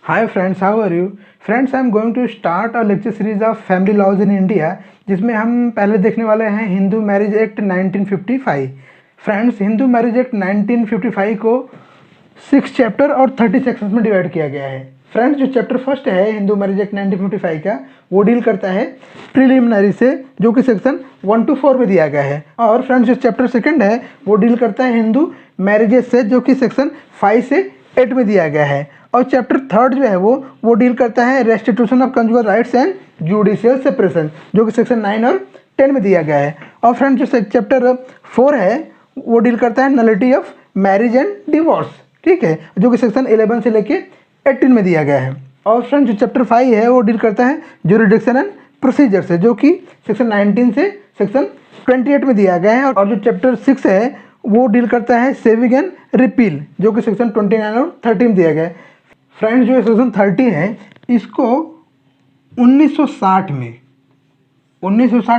Hi friends, how are you? Friends, I am going to start a lecture series of family laws in India जिसमें हम पहले देखने वाले हैं Hindu marriage act 1955। Friends, Hindu marriage act 1955 को 6 chapter और 30 sections में डिवाइड किया गया है। फ्रेंड्स, जो चैप्टर फर्स्ट है हिंदू मैरिज एक्ट 1955 का, वो डील करता है प्रिलिमिनरी से, जो कि सेक्शन 1 to 4 में दिया गया है। और फ्रेंड्स, जो चैप्टर सेकंड है वो डील करता है हिंदू मैरिजेस से, जो कि सेक्शन 5 से 8 में दिया गया है। और चैप्टर थर्ड जो है वो डील करता है restitution of conjugal rights and judicial separation, जो कि सेक्शन 9 और 10 में दिया गया है। और फ्रेंड्स, जो चैप्टर 4 है वो डील करता है nullity of marriage and divorce, ठीक है, जो कि सेक्शन 11 से लेके 18 में दिया गया है। और फ्रेंड्स, जो चैप्टर 5 है वो डील करता है ज्यूरिडिक्शन एंड प्रोसीजर से, जो कि सेक्शन 19 से सेक्शन 28 में दिया गया है। और जो चैप्टर 6 है वो डील करता है सेविंग एंड रिपील, जो कि सेक्शन 29 और 30 में दिया गया है। फ्रेंड्स, जो सेक्शन 30 है इसको 1960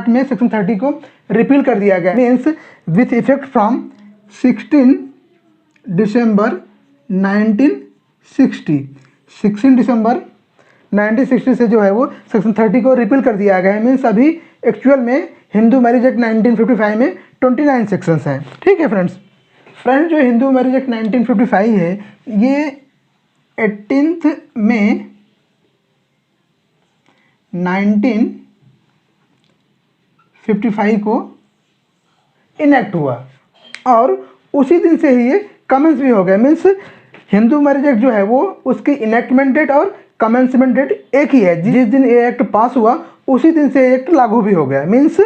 में सेक्शन 30 को रिपील कर दिया गया, मीन्स विथ इफेक्ट फ्रॉम 16 दिसंबर 1960। 16 दिसंबर 1960 से जो है वो सेक्शन 30 को रिपील कर दिया गया है। मीन्स अभी एक्चुअल में हिंदू मैरिज एक्ट 1955 में 29 सेक्शंस हैं, ठीक है फ्रेंड्स। फ्रेंड्स, जो हिंदू मैरिज एक्ट 1955 है ये 18 में 1955 को इनेक्ट हुआ और उसी दिन से ही ये कमेंस भी हो गया। मीन्स हिंदू मैरिज एक्ट जो है वो उसकी इनेक्टमेंट डेट और कमेंसमेंट डेट एक ही है। जिस दिन ये एक्ट पास हुआ उसी दिन से एक्ट लागू भी हो गया। मीन्स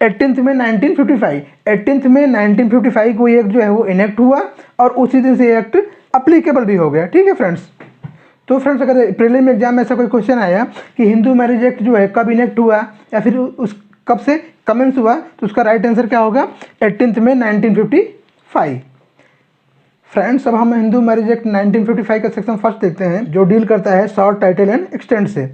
18 में 1955 को ये एक्ट जो है वो इनेक्ट हुआ और उसी दिन से एक्ट अप्लीकेबल भी हो गया, ठीक है फ्रेंड्स। तो फ्रेंड्स, अगर प्रीलिम एग्जाम में ऐसा कोई क्वेश्चन आया कि हिंदू मैरिज एक्ट जो है कब इनेक्ट हुआ या फिर उस कब से कमेंस हुआ, तो उसका राइट आंसर क्या होगा? 18 में 1955। फ्रेंड्स, अब हम हिंदू मैरिज एक्ट 1955 का सेक्शन फर्स्ट देखते हैं, जो डील करता है शॉर्ट टाइटल एंड एक्सटेंड से।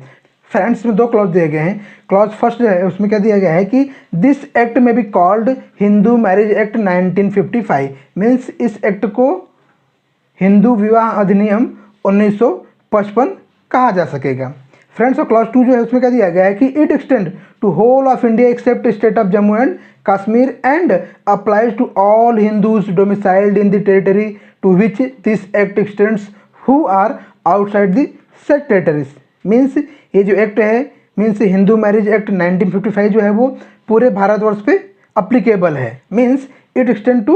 फ्रेंड्स, में 2 क्लॉज दिए गए हैं। क्लॉज फर्स्ट जो है उसमें क्या दिया गया है कि दिस एक्ट में be called Hindu marriage act 1955। Means इस एक्ट को हिंदू विवाह अधिनियम 1955 कहा जा सकेगा। फ्रेंड्स, और क्लॉज 2 जो है उसमें क्या दिया गया है कि it extend to whole of India except state of Jammu and Kashmir and applies to all Hindus domiciled in the territory to which this act extends who are outside the said territories. Means ये जो एक्ट है, means Hindu marriage act 1955 जो है वो पूरे भारतवर्ष पे applicable है। Means it extend to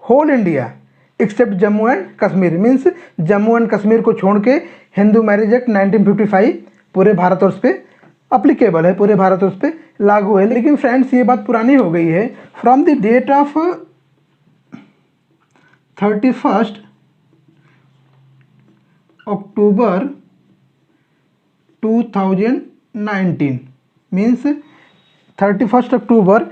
whole India except Jammu and Kashmir. Means Jammu and Kashmir को छोड़ के हिंदू मैरिज एक्ट 1955 पूरे भारतवर्ष पे अप्लीकेबल है, पूरे भारतवर्ष पे लागू है। लेकिन फ्रेंड्स, ये बात पुरानी हो गई है। From the date of 31 October 2019, means 31 अक्टूबर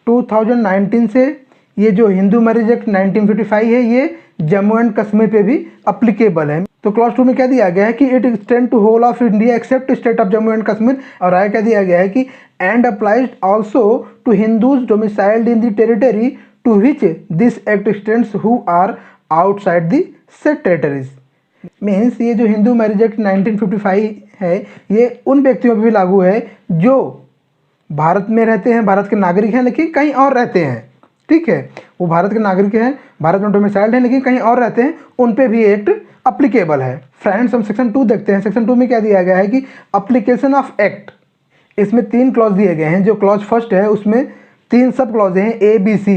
2019 से ये जो हिंदू मैरिज एक्ट 1955 है ये जम्मू एंड कश्मीर पे भी अप्लीकेबल है। तो क्लॉज 2 में क्या दिया गया है कि it extend to whole of India except state of Jammu and Kashmir. और आगे क्या दिया गया है कि and applies also to Hindus domiciled in the territory to which this act extends who are outside the said territories. Means ये जो हिंदू मैरिज एक्ट 1955 है ये उन व्यक्तियों पर भी लागू है जो भारत में रहते हैं, भारत के नागरिक हैं, लेकिन कहीं और रहते हैं, ठीक है। वो भारत के नागरिक हैं, भारत में डोमिसाइल्ड हैं, लेकिन कहीं और रहते हैं, उन पे भी एक्ट अप्लीकेबल है। फ्रेंड्स, हम सेक्शन 2 देखते हैं। सेक्शन 2 में क्या दिया गया है कि अप्लीकेशन ऑफ एक्ट, इसमें 3 क्लॉज दिए गए हैं। जो क्लॉज फर्स्ट है उसमें 3 सब क्लॉज हैं ABC।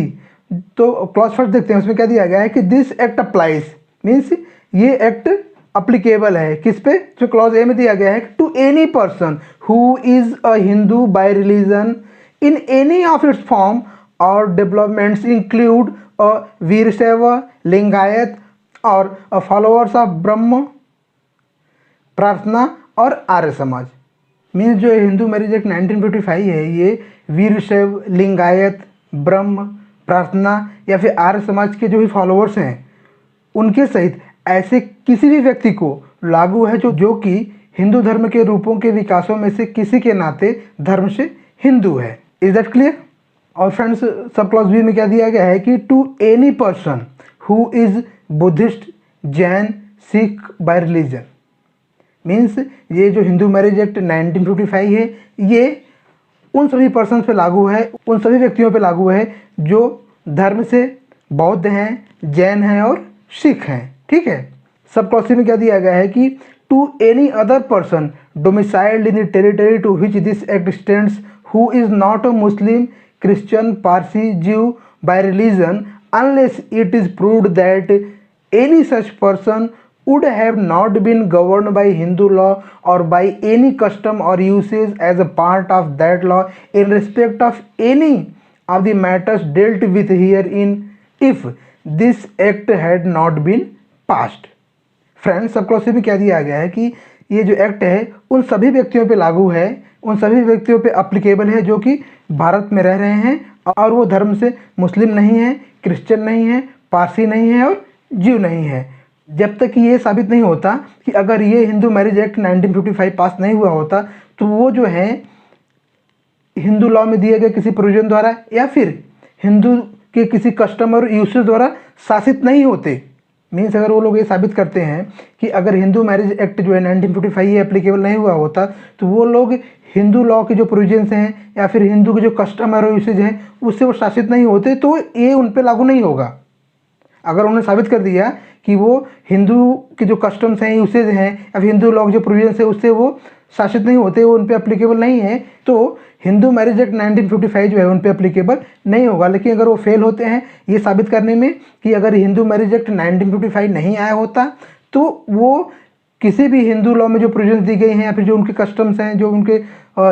तो क्लॉज फर्स्ट देखते हैं, उसमें क्या दिया गया है कि दिस एक्ट अप्लाइज, मीन्स ये एक्ट अप्लीकेबल है किस पे? जो क्लॉज ए में दिया गया है to any person who is a Hindu by religion in any of its form और developments include a Veerashaiva, Lingayat और फॉलोअर्स ऑफ ब्रह्म, प्रार्थना और आर्य समाज। मीन्स जो हिंदू मैरिज एक्ट 1955 है ये वीरशैव, लिंगायत, ब्रह्म, प्रार्थना या फिर आर्य समाज के जो भी फॉलोअर्स हैं उनके सहित ऐसे किसी भी व्यक्ति को लागू है जो कि हिंदू धर्म के रूपों के विकासों में से किसी के नाते धर्म से हिंदू है। Is that clear? और फ्रेंड्स, सब क्लॉज बी में क्या दिया गया है कि to any person who is Buddhist, Jain, Sikh by religion. Means ये जो हिंदू मैरिज एक्ट 1955 है ये उन सभी पर्सन्स पे लागू है, उन सभी व्यक्तियों पे लागू है जो धर्म से बौद्ध हैं, जैन हैं और सिख हैं। ठीक है। सब क्लॉज में क्या दिया गया है कि to any other person domiciled in the territory to which this act stands who is not a Muslim, Christian, Parsi, Jew by religion unless it is proved that any such person would have not been governed by Hindu law or by any custom or usage as a part of that law in respect of any of the matters dealt with herein if this act had not been passed। Friends, सब clause में क्या दिया गया है कि ये जो act है उन सभी व्यक्तियों पे लागू है, उन सभी व्यक्तियों पे अप्लीकेबल है जो कि भारत में रह रहे हैं और वो धर्म से मुस्लिम नहीं है, क्रिश्चियन नहीं है, पारसी नहीं है और ज्यू नहीं है। जब तक कि ये साबित नहीं होता कि अगर ये हिंदू मैरिज एक्ट 1955 पास नहीं हुआ होता तो वो जो है हिंदू लॉ में दिए गए किसी प्रोविजन द्वारा या फिर हिंदू के किसी कस्टम और यूसेज द्वारा शासित नहीं होते। मीन्स अगर वो लोग ये साबित करते हैं कि अगर हिंदू मैरिज एक्ट जो है 1955 ये एप्लीकेबल नहीं हुआ होता तो वो लोग हिंदू लॉ के जो प्रोविजंस हैं या फिर हिंदू के जो कस्टम और यूसेज हैं उससे वो शासित नहीं होते, तो ये उन पर लागू नहीं होगा। अगर उन्होंने साबित कर दिया कि वो हिंदू के जो कस्टम्स हैं, यूसेज हैं या फिर हिंदू लॉ के जो प्रोविजंस है उससे वो शासित नहीं होते, वो उन पर एप्लीकेबल नहीं है, तो हिंदू मैरिज एक्ट 1955 जो है उन पर एप्लीकेबल नहीं होगा। लेकिन अगर वो फेल होते हैं ये साबित करने में कि अगर हिंदू मैरिज एक्ट 1955 नहीं आया होता तो वो किसी भी हिंदू लॉ में जो प्रोविजंस दी गई हैं या फिर जो उनके कस्टम्स हैं, जो उनके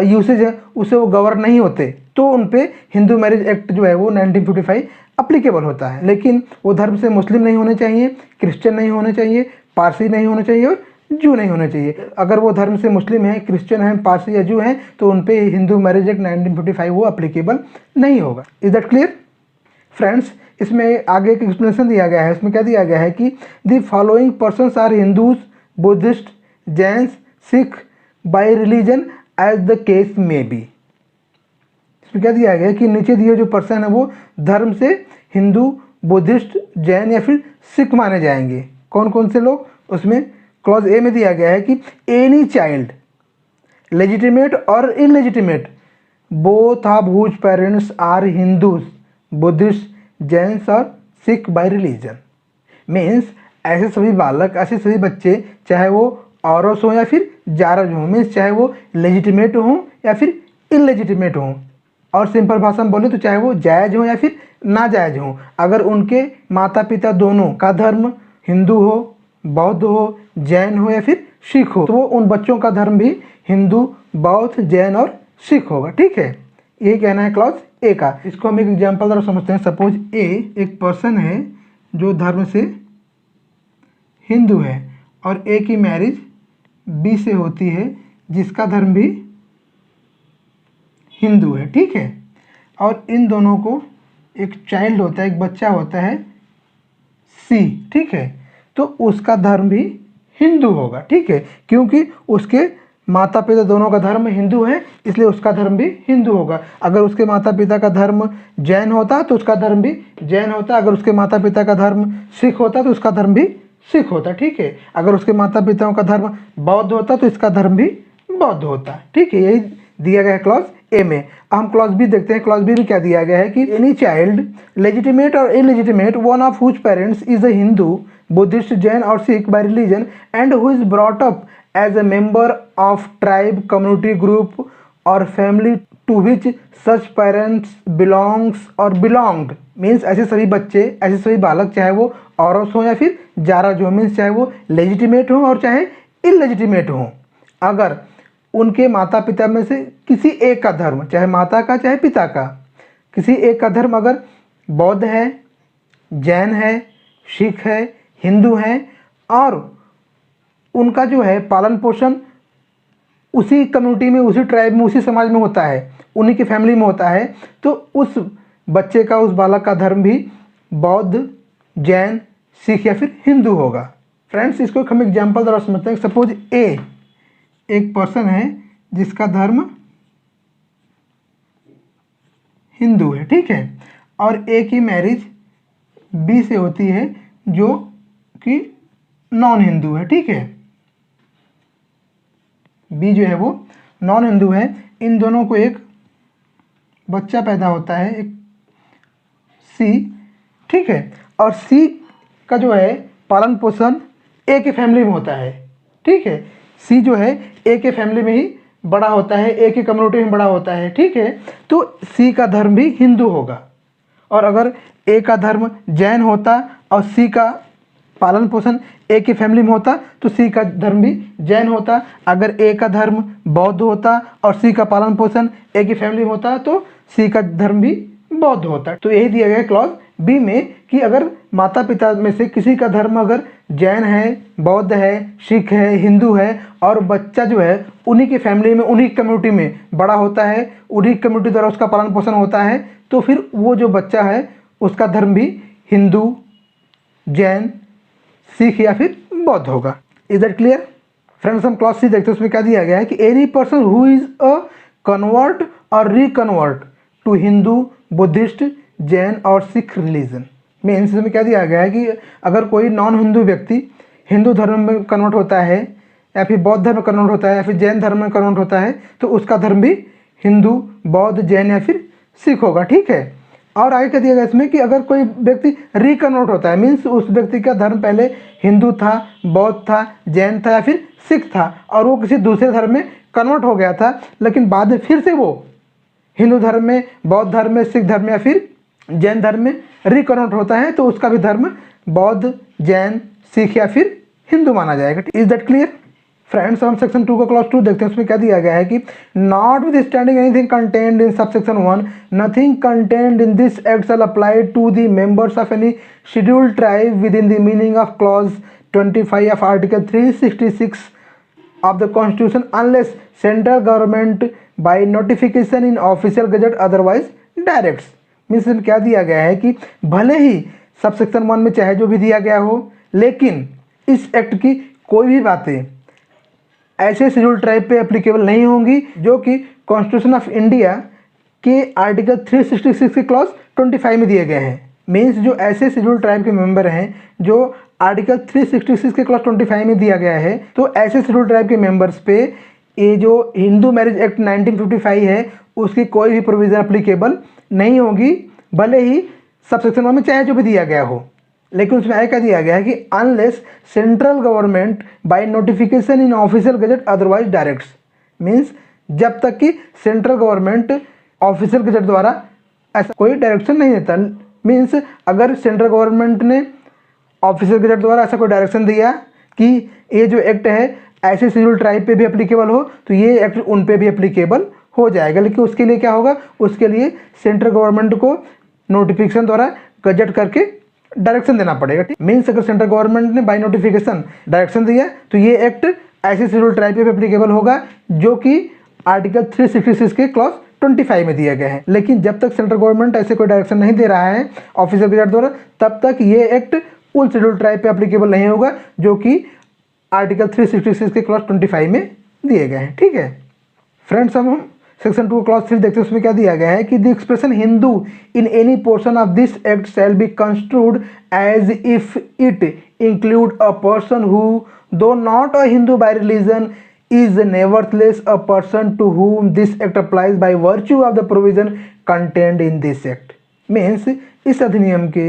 यूसेज हैं उससे वो गवर्न नहीं होते, तो उन पे हिंदू मैरिज एक्ट जो है वो 1955 अप्लीकेबल होता है। लेकिन वो धर्म से मुस्लिम नहीं होने चाहिए, क्रिश्चियन नहीं होने चाहिए, पारसी नहीं होने चाहिए और जू नहीं होने चाहिए। अगर वो धर्म से मुस्लिम है, क्रिश्चियन है, पारसी या जू हैं तो उन पे हिंदू मैरिज एक्ट 1955 वो अप्लीकेबल नहीं होगा। Is that clear friends? इसमें आगे एक एक्सप्लेनेशन दिया गया है। इसमें क्या दिया गया है कि the following persons are Hindus, Buddhist, Jains, Sikh by religion as the case may be. इसमें क्या दिया गया है कि नीचे दिए जो पर्सन है वो धर्म से हिंदू, बुद्धिस्ट, जैन या फिर सिख माने जाएंगे। कौन कौन से लोग? उसमें क्लॉज ए में दिया गया है कि एनी चाइल्ड लेजिटिमेट और illegitimate both of whose parents are Hindus, Buddhist, Jains और सिख बाय रिलीजन। मीन्स ऐसे सभी बालक, ऐसे सभी बच्चे, चाहे वो औरस हों या फिर जारज हों, मीन्स चाहे वो लेजिटिमेट हों या फिर इनलेजिटिमेट हों, और सिंपल भाषा में बोले तो चाहे वो जायज़ हों या फिर नाजायज़ हों, अगर उनके माता पिता दोनों का धर्म हिंदू हो, बौद्ध हो, जैन हो या फिर सिख हो, तो वो उन बच्चों का धर्म भी हिंदू, बौद्ध, जैन और सिख होगा। ठीक है, यही कहना है क्लॉज ए का। इसको हम एक एग्जाम्पल द्वारा समझते हैं। सपोज ए एक पर्सन है जो धर्म से हिंदू है और ए की मैरिज बी से होती है जिसका धर्म भी हिंदू है। ठीक है, और इन दोनों को एक चाइल्ड होता है, एक बच्चा होता है सी। ठीक है, तो उसका धर्म भी हिंदू होगा। ठीक है, क्योंकि उसके माता पिता दोनों का धर्म हिंदू है इसलिए उसका धर्म भी हिंदू होगा। अगर उसके माता पिता का धर्म जैन होता तो उसका धर्म भी जैन होता, अगर उसके माता पिता का धर्म सिख होता तो उसका धर्म भी सिख होता। ठीक है, अगर उसके माता पिताओं का धर्म बौद्ध होता तो इसका धर्म भी बौद्ध होता। ठीक है, यही दिया गया है क्लॉज ए में। हम क्लॉज बी देखते हैं। क्लॉज बी में क्या दिया गया है कि एनी चाइल्ड लेजिटिमेट और illegitimate one of whose parents is a Hindu, Buddhist, Jain और Sikh by religion and who is brought up as a member of tribe, community group or family to which such parents belongs or belonged। Means ऐसे सभी बच्चे, ऐसे सभी बालक, चाहे वो औरस हों या फिर जारज हों, मीन्स चाहे वो लेजिटिमेट हों और चाहे इनलेजिटिमेट हों, अगर उनके माता पिता में से किसी एक का धर्म, चाहे माता का चाहे पिता का, किसी एक का धर्म अगर बौद्ध है, जैन है, सिख है, हिंदू है और उनका जो है पालन पोषण उसी कम्युनिटी में, उसी ट्राइब में, उसी समाज में होता है, उन्हीं की फैमिली में होता है, तो उस बच्चे का, उस बालक का धर्म भी बौद्ध, जैन, सिख या फिर हिंदू होगा। फ्रेंड्स, इसको हम एग्जाम्पल द्वारा समझते हैं। सपोज ए एक पर्सन है जिसका धर्म हिंदू है। ठीक है, और ए की मैरिज बी से होती है जो कि नॉन हिंदू है। ठीक है, बी जो है वो नॉन हिंदू है, इन दोनों को एक बच्चा पैदा होता है, एक सी, ठीक है। और सी का जो है पालन पोषण ए के फैमिली में होता है, ठीक है। सी जो है ए के फैमिली में ही बड़ा होता है, ए की कम्युनिटी में बड़ा होता है, ठीक है। तो सी का धर्म भी हिंदू होगा। और अगर ए का धर्म जैन होता और सी का पालन पोषण ए की फैमिली में होता तो सी का धर्म भी जैन होता। अगर ए का धर्म बौद्ध होता और सी का पालन पोषण ए की फैमिली में होता तो सी का धर्म भी बौद्ध होता। तो यही दिया गया क्लॉज बी में कि अगर माता पिता में से किसी का धर्म अगर जैन है, बौद्ध है, सिख है, हिंदू है और बच्चा जो है उन्हीं की फैमिली में, उन्हीं कम्युनिटी में बड़ा होता है, उन्हीं कम्युनिटी द्वारा उसका पालन पोषण होता है, तो फिर वो जो बच्चा है उसका धर्म भी हिंदू, जैन, सिख या फिर बौद्ध होगा। Is that clear friends? हम क्लास सी देखते हैं, उसमें क्या दिया गया है कि any person who is a convert और reconvert to Hindu, Buddhist, Jain और सिख रिलीजन। मीन्स इसमें क्या दिया गया है कि अगर कोई नॉन हिंदू व्यक्ति हिंदू धर्म में कन्वर्ट होता है या फिर बौद्ध धर्म में कन्वर्ट होता है या फिर जैन धर्म में कन्वर्ट होता है तो उसका धर्म भी हिंदू, बौद्ध, जैन या फिर सिख होगा, ठीक है। और आगे क्या दिया गया इसमें कि अगर कोई व्यक्ति रिकन्वर्ट होता है, मीन्स उस व्यक्ति का धर्म पहले हिंदू था, बौद्ध था, जैन था या फिर सिख था और वो किसी दूसरे धर्म में कन्वर्ट हो गया था, लेकिन बाद में फिर से वो हिंदू धर्म में, बौद्ध धर्म में, सिख धर्म में या फिर जैन धर्म में रिकन्वर्ट होता है तो उसका भी धर्म बौद्ध, जैन, सिख या फिर हिंदू माना जाएगा। Is that clear friends? हम सेक्शन 2 का क्लॉज 2 देखते हैं, उसमें क्या दिया गया है कि notwithstanding anything contained in subsection 1 nothing contained in this act shall apply to the members of any scheduled tribe within the meaning of clause 25 of article 366 of the constitution unless central government by notification in official gazette otherwise directs। Means क्या दिया गया है कि भले ही subsection 1 में चाहे जो भी दिया गया हो, लेकिन इस एक्ट की कोई भी बातें ऐसे शेड्यूल ट्राइब पे एप्लीकेबल नहीं होंगी जो कि कॉन्स्टिट्यूशन ऑफ इंडिया के आर्टिकल 366 के क्लॉज 25 में दिए गए हैं। मीन्स जो ऐसे शेड्यूल ट्राइब के मेंबर हैं जो आर्टिकल 366 के क्लॉज 25 में दिया गया है, तो ऐसे शेड्यूल ट्राइब के मेंबर्स पे ये जो हिंदू मैरिज एक्ट 1955 है उसकी कोई भी प्रोविज़न एप्लीकेबल नहीं होगी, भले ही सबसेक्शन 1 में चाहे जो भी दिया गया हो। लेकिन उसमें आगे क्या दिया गया है कि unless central government by notification in official gazette otherwise directs. Means जब तक कि सेंट्रल गवर्नमेंट ऑफिशियल गजट द्वारा ऐसा कोई डायरेक्शन नहीं देता। मीन्स अगर सेंट्रल गवर्नमेंट ने ऑफिशियल गजट द्वारा ऐसा कोई डायरेक्शन दिया कि ये जो एक्ट है ऐसे शेड्यूल ट्राइब पे भी एप्लीकेबल हो तो ये एक्ट उन पे भी एप्लीकेबल हो जाएगा। लेकिन उसके लिए क्या होगा, उसके लिए सेंट्रल गवर्नमेंट को नोटिफिकेशन द्वारा गजट करके डायरेक्शन देना पड़ेगा। ठीक, मीन्स अगर सेंट्रल गवर्नमेंट ने बाय नोटिफिकेशन डायरेक्शन दिया तो ये एक्ट ऐसे शेड्यूल ट्राइब पे एप्लीकेबल होगा जो कि आर्टिकल 366 के क्लॉज 25 में दिया गया है। लेकिन जब तक सेंट्रल गवर्नमेंट ऐसे कोई डायरेक्शन नहीं दे रहा है ऑफिशियल गजट द्वारा, तब तक ये एक्ट उन शेड्यूल ट्राइब पे एप्लीकेबल नहीं होगा जो कि आर्टिकल 366 के क्लॉज 25 में दिए गए हैं। ठीक है फ्रेंड्स, हम सेक्शन 2 क्लॉज 3 देखते हैं, उसमें क्या दिया गया है कि the expression Hindu in any portion of this act shall be construed as if it include a person who though not a Hindu by religion is nevertheless a person to whom this act applies by virtue of the provision contained in this act। Means इस अधिनियम के,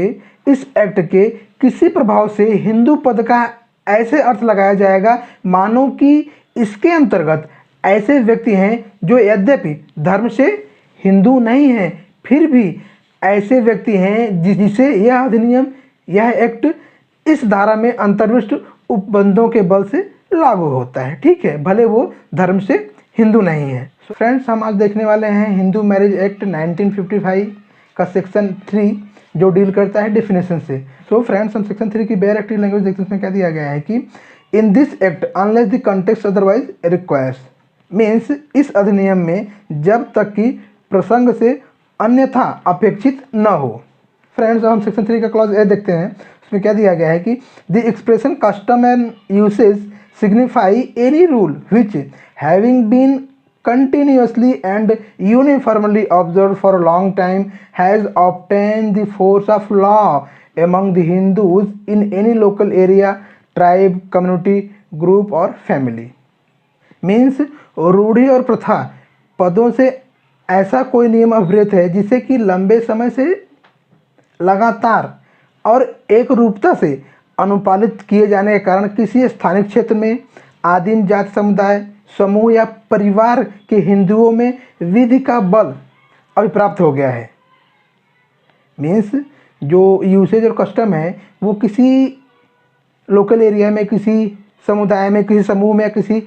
इस act के किसी प्रभाव से हिंदू पद का ऐसे अर्थ लगाया जाएगा मानो कि इसके अंतर्गत ऐसे व्यक्ति हैं जो यद्यपि धर्म से हिंदू नहीं हैं फिर भी ऐसे व्यक्ति हैं जिसे यह अधिनियम, यह एक्ट इस धारा में अंतर्विष्ट उपबंधों के बल से लागू होता है। ठीक है, भले वो धर्म से हिंदू नहीं है। फ्रेंड्स, हम आज देखने वाले हैं हिंदू मैरिज एक्ट 1955 का सेक्शन 3 जो डील करता है डेफिनेशन से। सो फ्रेंड्स, हम सेक्शन 3 की बेयर एक्टिव लैंग्वेज देखते हैं, उसमें क्या दिया गया है कि इन this act unless the context otherwise requires. Means इस अधिनियम में जब तक कि प्रसंग से अन्यथा अपेक्षित न हो। फ्रेंड्स, हम सेक्शन 3 का क्लॉज ए देखते हैं, उसमें क्या दिया गया है कि the expression custom and usage signify any rule which having been continuously and uniformly observed for a long time has obtained the force of law among the Hindus in any local area, tribe, community, group or family। Means रूढ़ि और प्रथा पदों से ऐसा कोई नियम अभिप्रेत है जिसे कि लंबे समय से लगातार और एक रूपता से अनुपालित किए जाने के कारण किसी स्थानिक क्षेत्र में आदिम जाति समुदाय समूह या परिवार के हिंदुओं में विधि का बल अभिप्राप्त हो गया है। मीन्स जो यूसेज और कस्टम है वो किसी लोकल एरिया में, किसी समुदाय में, किसी समूह में या किसी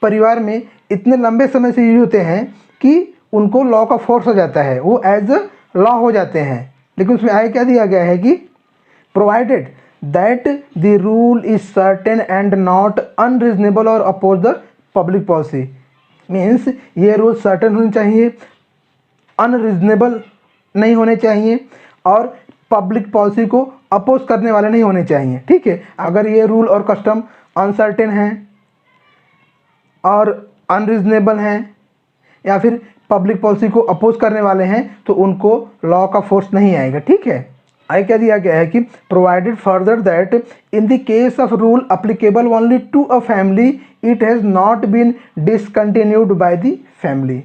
परिवार में इतने लंबे समय से यूज होते हैं कि उनको लॉ का फोर्स हो जाता है, वो एज अ लॉ हो जाते हैं। लेकिन उसमें आगे क्या दिया गया है कि provided that the rule is certain and not unreasonable और oppose the public policy. Means ये रूल सर्टेन होने चाहिए, अनरीजनेबल नहीं होने चाहिए और पब्लिक पॉलिसी को अपोज करने वाले नहीं होने चाहिए। ठीक है, अगर ये रूल और कस्टम अनसर्टेन हैं और अनरीजनेबल हैं या फिर पब्लिक पॉलिसी को अपोज करने वाले हैं तो उनको लॉ का फोर्स नहीं आएगा। ठीक है, आगे क्या दिया गया है कि provided further that in the case of rule applicable only to a family it has not been discontinued by the family.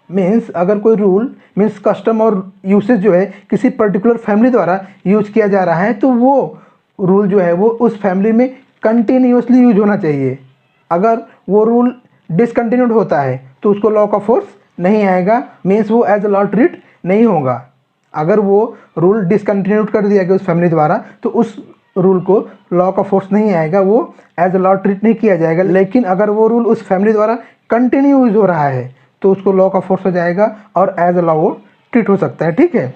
Means अगर कोई रूल मीन्स कस्टम और यूसेज जो है किसी पर्टिकुलर फैमिली द्वारा यूज किया जा रहा है तो वो रूल जो है वो उस फैमिली में कंटिन्यूसली यूज होना चाहिए। अगर वो रूल डिसकंटिन्यूड होता है तो उसको लॉ का फोर्स नहीं आएगा, मीन्स वो एज अ लॉ ट्रीट नहीं होगा। अगर वो रूल डिसकंटिन्यूड कर दिया गया उस फैमिली द्वारा तो उस रूल को लॉ का फोर्स नहीं आएगा, वो एज अ लॉ ट्रीट नहीं किया जाएगा। लेकिन अगर वो रूल उस फैमिली द्वारा कंटिन्यू यूज हो रहा है तो उसको लॉ का फोर्स हो जाएगा और एज अ लॉ वो ट्रीट हो सकता है। ठीक है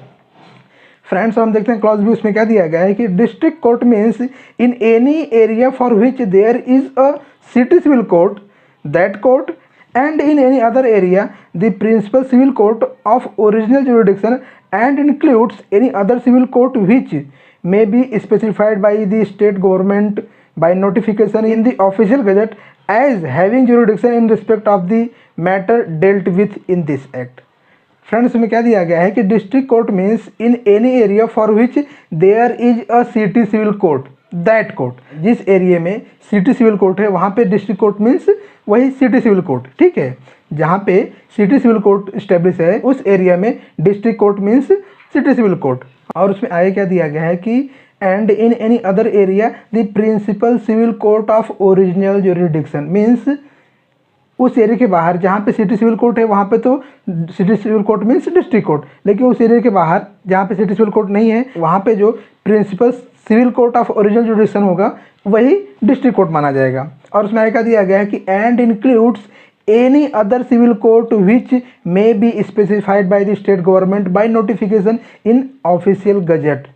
फ्रेंड्स, हम देखते हैं क्लॉज बी, उसमें क्या दिया गया है कि district court means in any area for which there is a city civil court that court and in any other area the principal civil court of original jurisdiction and includes any other civil court which may be specified by the state government by notification in the official gazette as having jurisdiction in respect of the matter dealt with in this act। Friends में क्या दिया गया है कि district court means in any area for which there is a city civil court that court, जिस area में city civil court है वहाँ पे डिस्ट्रिक्ट कोर्ट मीन्स वही सिटी सिविल कोर्ट। ठीक है, जहाँ पे सिटी सिविल कोर्ट इस्टेब्लिश है उस एरिया में district court means city civil court. और उसमें आगे क्या दिया गया है कि and in any other area the principal civil court of original jurisdiction. Means उस एरिया के बाहर जहाँ पे सिटी सिविल कोर्ट है वहाँ पे तो city civil court means district court, लेकिन उस एरिया के बाहर जहाँ पे सिटी सिविल कोर्ट नहीं है वहाँ पे जो principal civil court of original jurisdiction होगा वही डिस्ट्रिक्ट कोर्ट माना जाएगा। और उसमें आगे क्या दिया गया है कि and includes any other civil court which may be specified by the state government by notification in official gazette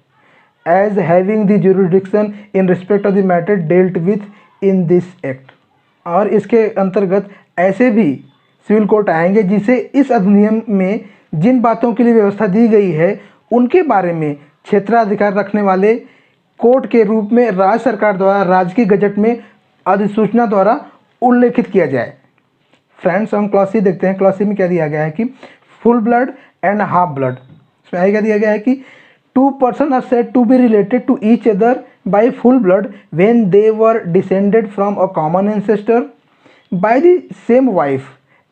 as having the jurisdiction in respect of the matter dealt with in this act. और इसके अंतर्गत ऐसे भी civil court आएंगे जिसे इस अधिनियम में जिन बातों के लिए व्यवस्था दी गई है उनके बारे में क्षेत्राधिकार रखने वाले कोर्ट के रूप में राज्य सरकार द्वारा राज्य की गजट में अधिसूचना द्वारा उल्लेखित किया जाए। फ्रेंड्स, हम क्लॉज सी देखते हैं। क्लॉज सी में क्या दिया गया है कि full blood and half blood. इसमें आगे क्या दिया गया है कि two person are said to be related to each other by full blood when they were descended from a common ancestor by the same wife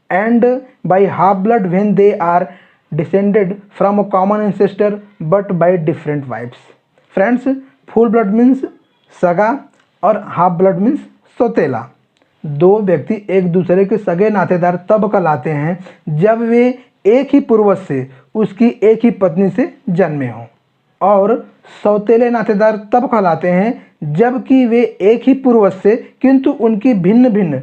and by half blood when they are descended from a common ancestor but by different wifes. Friends, full blood means सगा और half blood means सौतेला। दो व्यक्ति एक दूसरे के सगे नातेदार तब कहलाते हैं जब वे एक ही पूर्वज से उसकी एक ही पत्नी से जन्मे हों, और सौतेले नातेदार तब कहलाते हैं जबकि वे एक ही पूर्वज से किंतु उनकी भिन्न भिन्न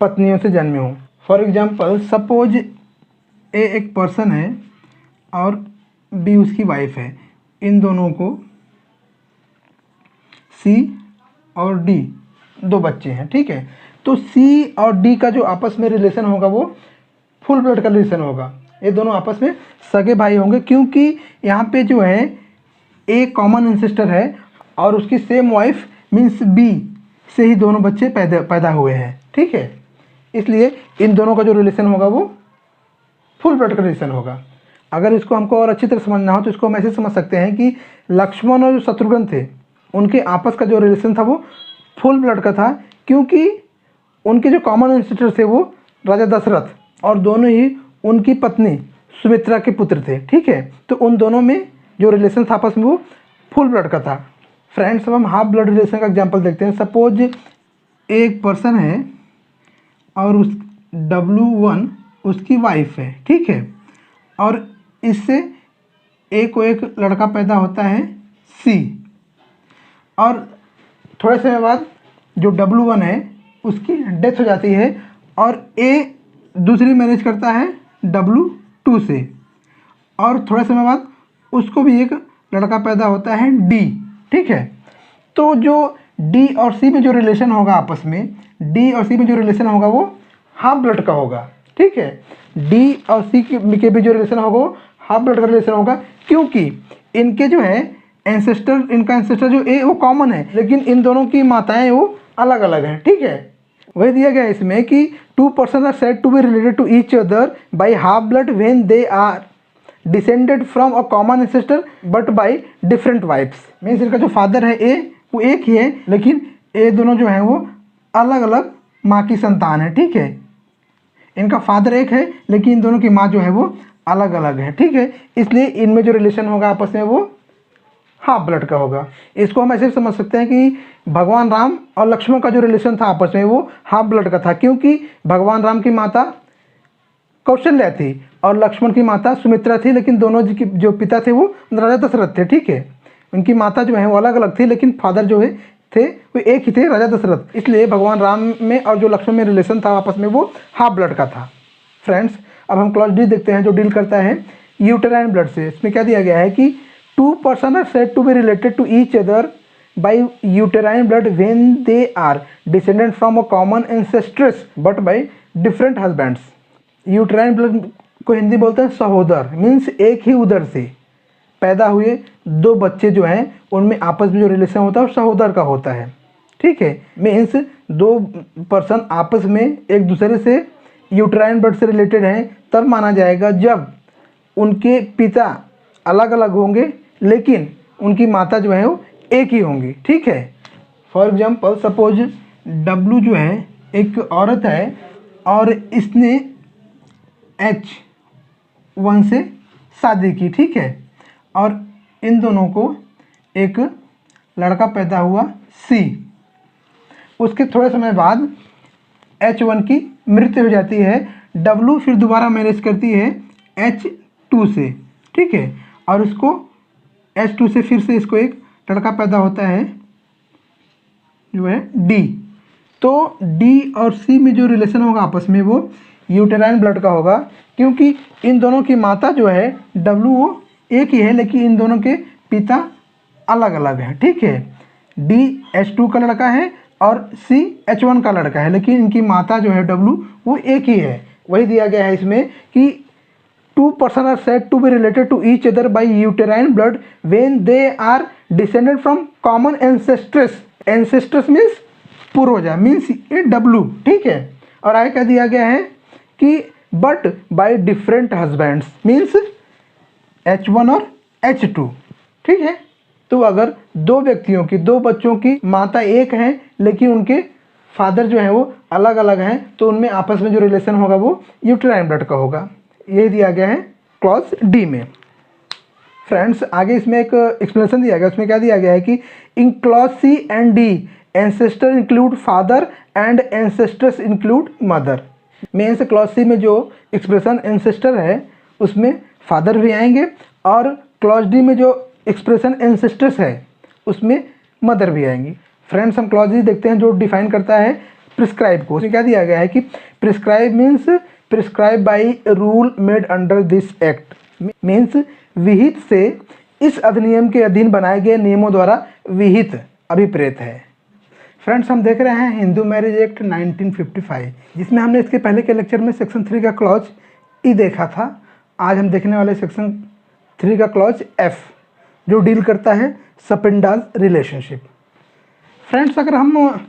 पत्नियों से जन्मे हों। फॉर एग्जाम्पल, सपोज ए एक पर्सन है और बी उसकी वाइफ है। इन दोनों को सी और डी दो बच्चे हैं। ठीक है, तो सी और डी का जो आपस में रिलेशन होगा वो फुल ब्लड का रिलेशन होगा। ये दोनों आपस में सगे भाई होंगे क्योंकि यहाँ पे जो है ए कॉमन एंसेस्टर है और उसकी सेम वाइफ मीन्स बी से ही दोनों बच्चे पैदा हुए हैं। ठीक है, इसलिए इन दोनों का जो रिलेशन होगा वो फुल ब्लड का रिलेशन होगा। अगर इसको हमको और अच्छी तरह समझना हो तो इसको हम ऐसे समझ सकते हैं कि लक्ष्मण और जो शत्रुघ्न थे उनके आपस का जो रिलेशन था वो फुल ब्लड का था, क्योंकि उनके जो कॉमन एंसेस्टर थे वो राजा दशरथ, और दोनों ही उनकी पत्नी सुमित्रा के पुत्र थे। ठीक है, तो उन दोनों में जो रिलेशन था आपस में वो फुल ब्लड का था। फ्रेंड्स, अब हम हाफ ब्लड रिलेशन का एग्जांपल देखते हैं। सपोज एक पर्सन है और उस W1 उसकी वाइफ है। ठीक है, और इससे एक को एक लड़का पैदा होता है C, और थोड़े समय बाद जो W1 है उसकी डेथ हो जाती है और A दूसरी मैरिज करता है W2 से, और थोड़े समय बाद उसको भी एक लड़का पैदा होता है D। ठीक है, तो जो D और C में जो रिलेशन होगा आपस में, D और C में जो रिलेशन होगा वो हाफ ब्लड का होगा। ठीक है, D और C के भी जो रिलेशन होगा वो हाफ ब्लड का रिलेशन होगा, क्योंकि इनके जो है एंसेस्टर, इनका एंसेस्टर जो ए वो कॉमन है, लेकिन इन दोनों की माताएं वो अलग अलग हैं। ठीक है, वही दिया गया है इसमें कि 2 person are said to be related to each other by half blood when they are descended from a common ancestor but by different wifes. Means इनका जो फादर है ए वो एक ही है, लेकिन ये दोनों जो हैं वो अलग अलग माँ की संतान है। ठीक है, इनका फादर एक है लेकिन इन दोनों की माँ जो है वो अलग अलग है। ठीक है, इसलिए इनमें जो रिलेशन होगा आपस में वो हाफ ब्लड का होगा। इसको हम ऐसे समझ सकते हैं कि भगवान राम और लक्ष्मण का जो रिलेशन था आपस में वो हाफ ब्लड का था, क्योंकि भगवान राम की माता कौशल्या थी और लक्ष्मण की माता सुमित्रा थी, लेकिन दोनों जी की जो पिता थे वो राजा दशरथ थे। ठीक है, उनकी माता जो है वो अलग अलग थी, लेकिन फादर जो है थे वो एक ही थे, राजा दशरथ। इसलिए भगवान राम में और जो लक्ष्मण में रिलेशन था आपस में वो हाफ ब्लड का था। फ्रेंड्स, अब हम क्लॉज डी देखते हैं जो डील करता है यूटेराइन ब्लड से। इसमें क्या दिया गया है कि 2 person are said to be related to each other by uterine blood when they are descendant from a common ancestress but by different husbands. Uterine blood को हिंदी बोलते हैं सहोदर, मीन्स एक ही उदर से पैदा हुए 2 बच्चे जो हैं उनमें आपस में जो रिलेशन होता है वो सहोदर का होता है। ठीक है, मीन्स 2 पर्सन आपस में एक दूसरे से यूटेराइन ब्लड से रिलेटेड हैं तब माना जाएगा जब उनके पिता अलग अलग होंगे लेकिन उनकी माता जो है वो एक ही होंगी। ठीक है, फॉर एग्जांपल सपोज W जो है एक औरत है और इसने H1 से शादी की। ठीक है, और इन दोनों को एक लड़का पैदा हुआ C। उसके थोड़े समय बाद H1 की मृत्यु हो जाती है, W फिर दोबारा मैरिज करती है H2 से। ठीक है, और उसको H2 से फिर से इसको एक लड़का पैदा होता है जो है D। तो D और C में जो रिलेशन होगा आपस में वो यूटेराइन ब्लड का होगा, क्योंकि इन दोनों की माता जो है W वो एक ही है लेकिन इन दोनों के पिता अलग अलग हैं। ठीक है, D H2 का लड़का है और C H1 का लड़का है, लेकिन इनकी माता जो है W वो एक ही है। वही दिया गया है इसमें कि 2 person are said to be related to each other by uterine blood when they are descended from common ancestress. Ancestress means पूर्वजा, मीन्स ये W। ठीक है, और आगे क्या दिया गया है कि but by different husbands, means H1 और H2। ठीक है, तो अगर 2 व्यक्तियों की 2 बच्चों की माता एक है लेकिन उनके फादर जो है वो अलग अलग हैं तो उनमें आपस में जो रिलेशन होगा वो यूटेराइन ब्लड का होगा। ये दिया गया है क्लॉज डी में। फ्रेंड्स, आगे इसमें एक एक्सप्लेनेशन दिया गया, उसमें क्या दिया गया है कि in clause C and D ancestor include father and ancestors include mother. Means clause C में जो एक्सप्रेशन एंसेस्टर है उसमें फादर भी आएंगे और क्लॉज डी में जो एक्सप्रेशन एंसेस्टर्स है उसमें मदर भी आएंगी। फ्रेंड्स, हम क्लॉज डी देखते हैं जो डिफाइन करता है प्रिस्क्राइब को। उसमें क्या दिया गया है कि prescribe means prescribe by rule made under this act, means विहित से इस अधिनियम के अधीन बनाए गए नियमों द्वारा विहित अभिप्रेत है। फ्रेंड्स, हम देख रहे हैं हिंदू मैरिज एक्ट 1955, जिसमें हमने इसके पहले के लेक्चर में सेक्शन 3 का क्लॉज ई देखा था। आज हम देखने वाले सेक्शन 3 का क्लॉज एफ जो डील करता है सपिंडाज रिलेशनशिप। फ्रेंड्स, अगर हम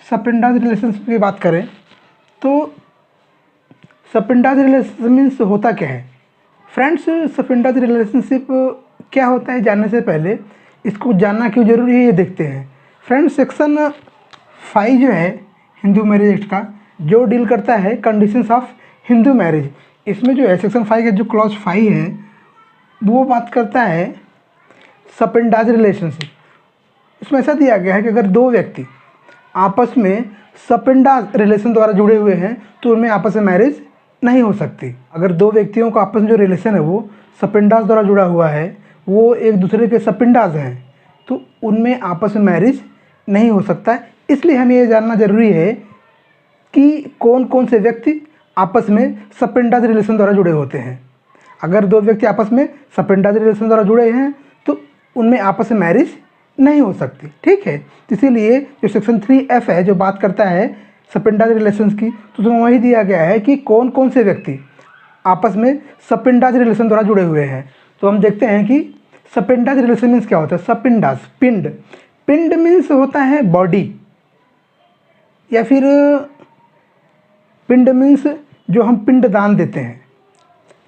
सपिंडाज रिलेशनशिप की बात करें तो सपिंडाज रिलेशनशिप मीन्स होता क्या है। फ्रेंड्स, सपिंडाज रिलेशनशिप क्या होता है जानने से पहले इसको जानना क्यों जरूरी है ये देखते हैं। फ्रेंड्स, सेक्शन 5 जो है हिंदू मैरिज एक्ट का, जो डील करता है कंडीशंस ऑफ हिंदू मैरिज। इसमें जो है सेक्शन 5 का जो क्लॉज 5 है वो बात करता है सपेंडाज रिलेशनशिप। इसमें ऐसा दिया गया है कि अगर दो व्यक्ति आपस में सपेंडाज रिलेशन द्वारा जुड़े हुए हैं तो उनमें आपस में मैरिज नहीं हो सकती। अगर दो व्यक्तियों का आपस में जो रिलेशन है वो सपेंडाज द्वारा जुड़ा हुआ है, वो एक दूसरे के सपेंडाज हैं, तो उनमें आपस में मैरिज नहीं हो सकता। इसलिए हमें ये जानना जरूरी है कि कौन कौन से व्यक्ति आपस में सपेंडाज रिलेशन द्वारा जुड़े होते हैं। अगर दो व्यक्ति आपस में सपेंडाज रिलेशन द्वारा जुड़े हैं तो उनमें आपस में मैरिज नहीं हो सकती, ठीक है। इसीलिए जो सेक्शन 3F है जो बात करता है सपेंडाज रिलेशंस की, तो उसमें वही दिया गया है कि कौन कौन से व्यक्ति आपस में सपेंडाज रिलेशन द्वारा जुड़े हुए हैं। तो हम देखते हैं कि सपेंडाज रिलेशन मीन्स क्या होता है। सपेंडाज, पिंड, पिंड मीन्स होता है बॉडी, या फिर पिंड मीन्स जो हम पिंड दान देते हैं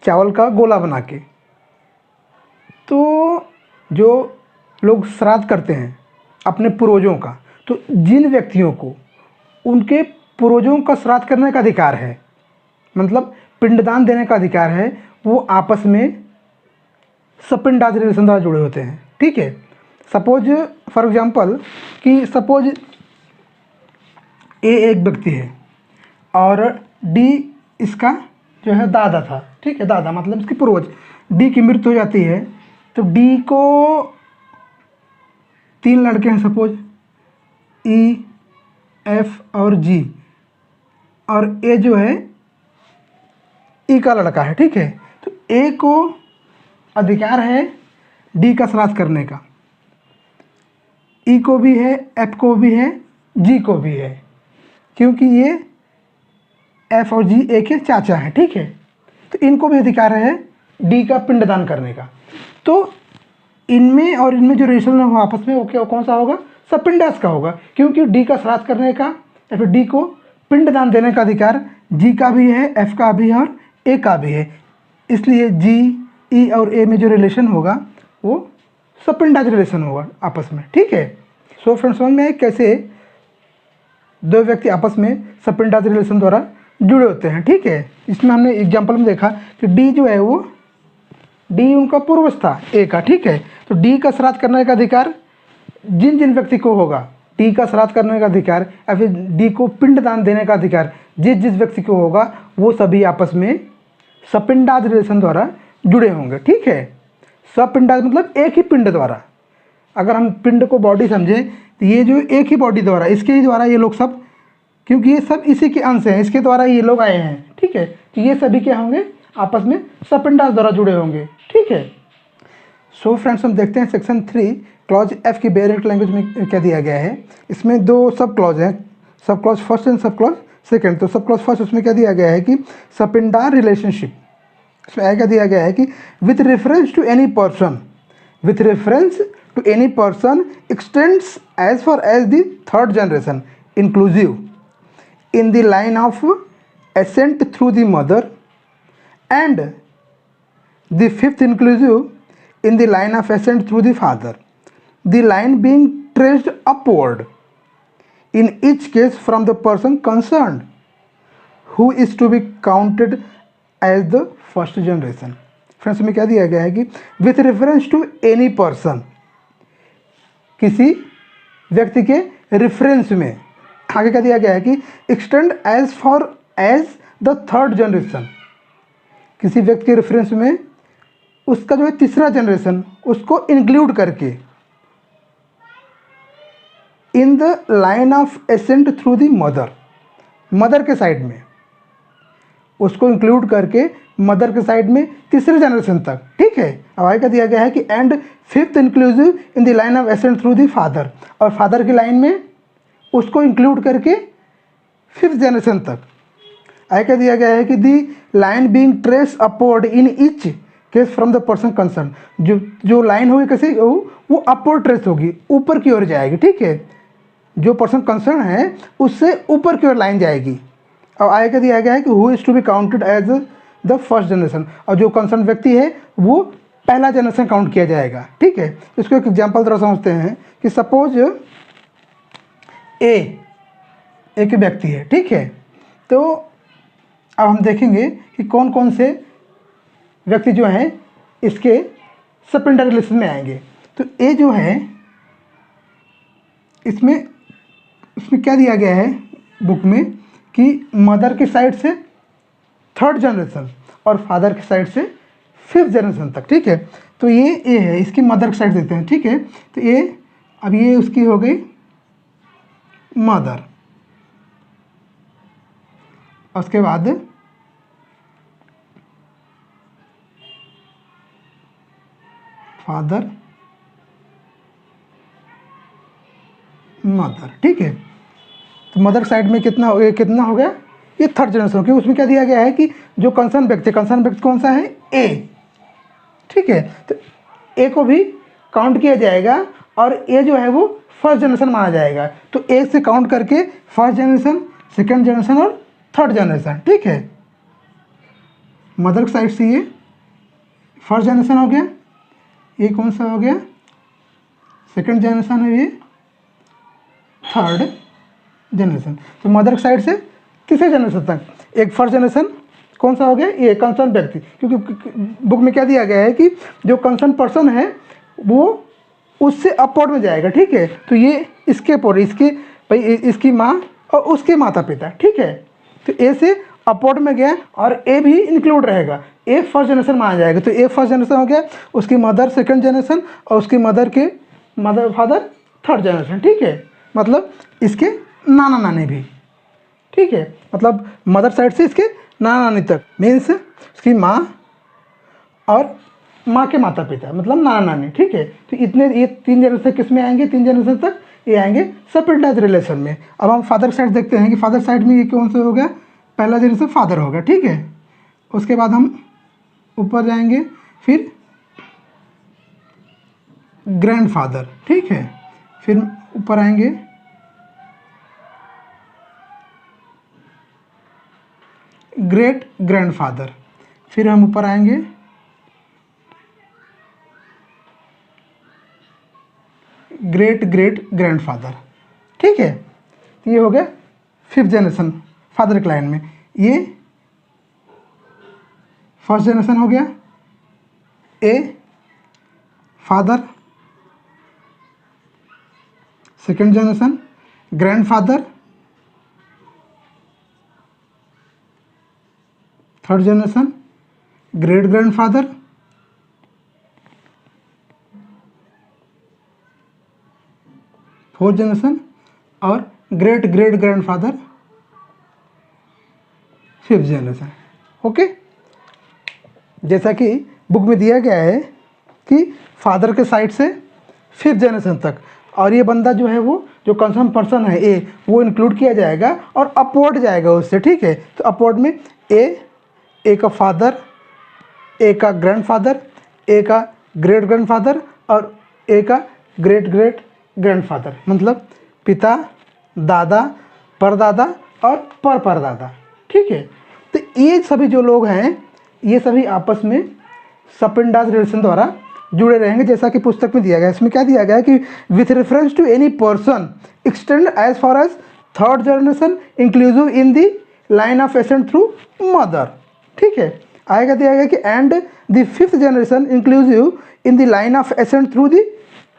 चावल का गोला बना के। तो जो लोग श्राद्ध करते हैं अपने पूर्वजों का, तो जिन व्यक्तियों को उनके पूर्वजों का श्राद्ध करने का अधिकार है, मतलब पिंडदान देने का अधिकार है, वो आपस में सपेंडाज रिलेशन द्वारा जुड़े होते हैं, ठीक है। सपोज फॉर एग्जांपल कि सपोज ए एक व्यक्ति है और डी इसका जो है दादा था, ठीक है, दादा मतलब इसके पूर्वज। डी की मृत्यु हो जाती है तो डी को 3 लड़के हैं, सपोज ई, एफ और जी, और ए जो है ई का लड़का है, ठीक है। तो ए को अधिकार है डी का श्राद्ध करने का, ई को भी है, एफ को भी है, जी को भी है, क्योंकि ये एफ और जी ए के चाचा हैं, ठीक है। तो इनको भी अधिकार है डी का पिंडदान करने का। तो इनमें और इनमें जो रिलेशन है वो आपस में वो क्या कौन सा होगा, सपेंडाज का होगा, क्योंकि डी का श्राद्ध करने का या फिर डी को पिंडदान देने का अधिकार जी का भी है, एफ का भी है और ए का भी है। इसलिए जी, ई और ए में जो रिलेशन होगा वो सपेंडाज रिलेशन होगा आपस में, ठीक है। सो फ्रेंड्स, समझ में आए कैसे दो व्यक्ति आपस में सपेंडाज रिलेशन द्वारा जुड़े होते हैं, ठीक है। इसमें हमने एग्जाम्पल में देखा कि डी जो है वो डी उनका पूर्वज था ए का, ठीक है। तो डी का श्राद्ध करने का अधिकार जिन जिन व्यक्ति को होगा, डी का श्राद्ध करने का अधिकार या फिर डी को पिंडदान देने का अधिकार जिस जिस व्यक्ति को होगा वो सभी आपस में सपेंडाज रिलेशन द्वारा जुड़े होंगे, ठीक है। सपेंडाज मतलब एक ही पिंड द्वारा। अगर हम पिंड को बॉडी समझें तो ये जो एक ही बॉडी द्वारा, इसके ही द्वारा ये लोग सब, क्योंकि ये सब इसी के अंश हैं, इसके द्वारा ये लोग आए हैं, ठीक है। तो ये सभी क्या होंगे, आपस में सपेंडाज द्वारा जुड़े होंगे, ठीक है। सो फ्रेंड्स, हम देखते हैं सेक्शन 3 क्लॉज एफ की बेयरंट लैंग्वेज में क्या दिया गया है। इसमें 2 सब क्लॉज हैं, sub clause first and sub clause second. तो सब क्लॉज फर्स्ट उसमें क्या दिया गया है कि सपेंडार रिलेशनशिप, इसमें क्या दिया गया है कि with reference to any person, with reference to any person extends as far as the third generation inclusive in the line of ascent through the mother and the fifth inclusive in the line of ascent through the father, the line being traced upward in each case from the person concerned who is to be counted as the first generation। Friends, में क्या दिया गया है कि with reference to any person, किसी व्यक्ति के reference में आगे क्या दिया गया है कि extend as for as the third generation, किसी व्यक्ति के रेफरेंस में उसका जो है तीसरा जनरेशन उसको इंक्लूड करके इन the line of ascent through the mother, mother के साइड में उसको इंक्लूड करके मदर के साइड में तीसरे जनरेशन तक, ठीक है। अब आगे क्या दिया गया है कि and fifth inclusive in the line of ascent through the father, और फादर की लाइन में उसको इंक्लूड करके 5th जनरेशन तक। आगे क्या दिया गया है कि the line being trace upward in each case from the person concern, जो लाइन होगी कैसे वो अपवर्ड ट्रेस होगी, ऊपर की ओर जाएगी, ठीक है। जो पर्सन कंसर्न है उससे ऊपर की ओर लाइन जाएगी। और आगे क्या दिया गया है कि who is to be counted as the first generation, और जो कंसर्न व्यक्ति है वो पहला जनरेशन काउंट किया जाएगा, ठीक है। इसको एक एग्जाम्पल तरह समझते हैं कि सपोज ए एक व्यक्ति है, ठीक है। तो अब हम देखेंगे कि कौन कौन से व्यक्ति जो हैं इसके सब इंडायरेक्ट रिलेशन में आएंगे। तो ए जो है इसमें क्या दिया गया है बुक में कि मदर की साइड से 3rd जनरेशन और फादर की साइड से 5th जनरेशन तक, ठीक है। तो ये ए है, इसकी मदर की साइड देते हैं, ठीक है। तो ये अब ये उसकी हो गई मदर, उसके बाद फादर मदर, ठीक है। तो मदर साइड में कितना हो गया, ये 3rd जनरेशन, क्योंकि उसमें क्या दिया गया है कि जो कंसर्न व्यक्ति कौन सा है, ए, ठीक है। तो ए को भी काउंट किया जाएगा और ए जो है वो 1st जनरेशन माना जाएगा। तो ए से काउंट करके 1st जनरेशन, 2nd जनरेशन और 3rd जनरेशन, ठीक है। मदर साइड से ये 1st जनरेशन हो गया, ये कौन सा हो गया, 2nd जनरेशन है, ये 3rd जनरेशन। तो मदर साइड से 3rd जनरेशन तक एक 1st जनरेशन कौन सा हो गया, ये कंसर्न व्यक्ति, क्योंकि बुक में क्या दिया गया है कि जो कंसर्न पर्सन है वो उससे अपवर्ड में जाएगा, ठीक है। तो ये इसके पर इसकी माँ और उसके माता पिता, ठीक है। तो ए से अपवर्ड में गया और ए भी इंक्लूड रहेगा, ए 1st जनरेशन माना जाएगा। तो ए 1st जनरेशन हो गया, उसकी मदर 2nd जनरेशन और उसकी फादर 3rd जनरेशन, ठीक है। मतलब इसके नाना नानी भी, ठीक है। मतलब मदर साइड से इसके नाना नानी तक, मीन्स उसकी माँ और माँ के माता पिता, मतलब नाना नानी, ठीक है। तो ये 3 जनरेशन किस में आएंगे, 3 जनरेशन तक ये आएंगे सेपरेट रिलेशन में। अब हम फादर साइड देखते हैं कि फादर साइड में ये कौन सा हो गया, पहला जनरेशन फादर होगा, ठीक है। उसके बाद हम ऊपर जाएंगे, फिर ग्रैंडफादर, ठीक है। फिर ऊपर आएंगे ग्रेट ग्रैंडफादर, फिर हम ऊपर आएंगे ग्रेट ग्रेट ग्रैंडफादर, ठीक है। तो ये हो गया 5th जनरेशन फादर के लाइन में। ये 1st जनरेशन हो गया, a father, 2nd generation grandfather, 3rd generation great grandfather, 4th generation और great great grandfather 5th generation, okay. जैसा कि बुक में दिया गया है कि फादर के साइड से 5th जनरेशन तक, और ये बंदा जो है वो जो कंसर्न पर्सन है ए, वो इंक्लूड किया जाएगा और अपवर्ड जाएगा उससे, ठीक है। तो अपवर्ड में ए का फादर, ए का ग्रैंडफादर, ए का ग्रेट ग्रैंडफादर और ए का ग्रेट ग्रेट ग्रैंडफादर, मतलब पिता, दादा, परदादा और परदादा, ठीक है। तो ये सभी जो लोग हैं ये सभी आपस में सपिंडास रिलेशन द्वारा जुड़े रहेंगे, जैसा कि पुस्तक में दिया गया है। इसमें क्या दिया गया है कि with reference to any person extend as far as 3rd generation inclusive in the line of ascent through mother, ठीक है। आएगा दिया गया कि and the 5th generation inclusive in the line of ascent through the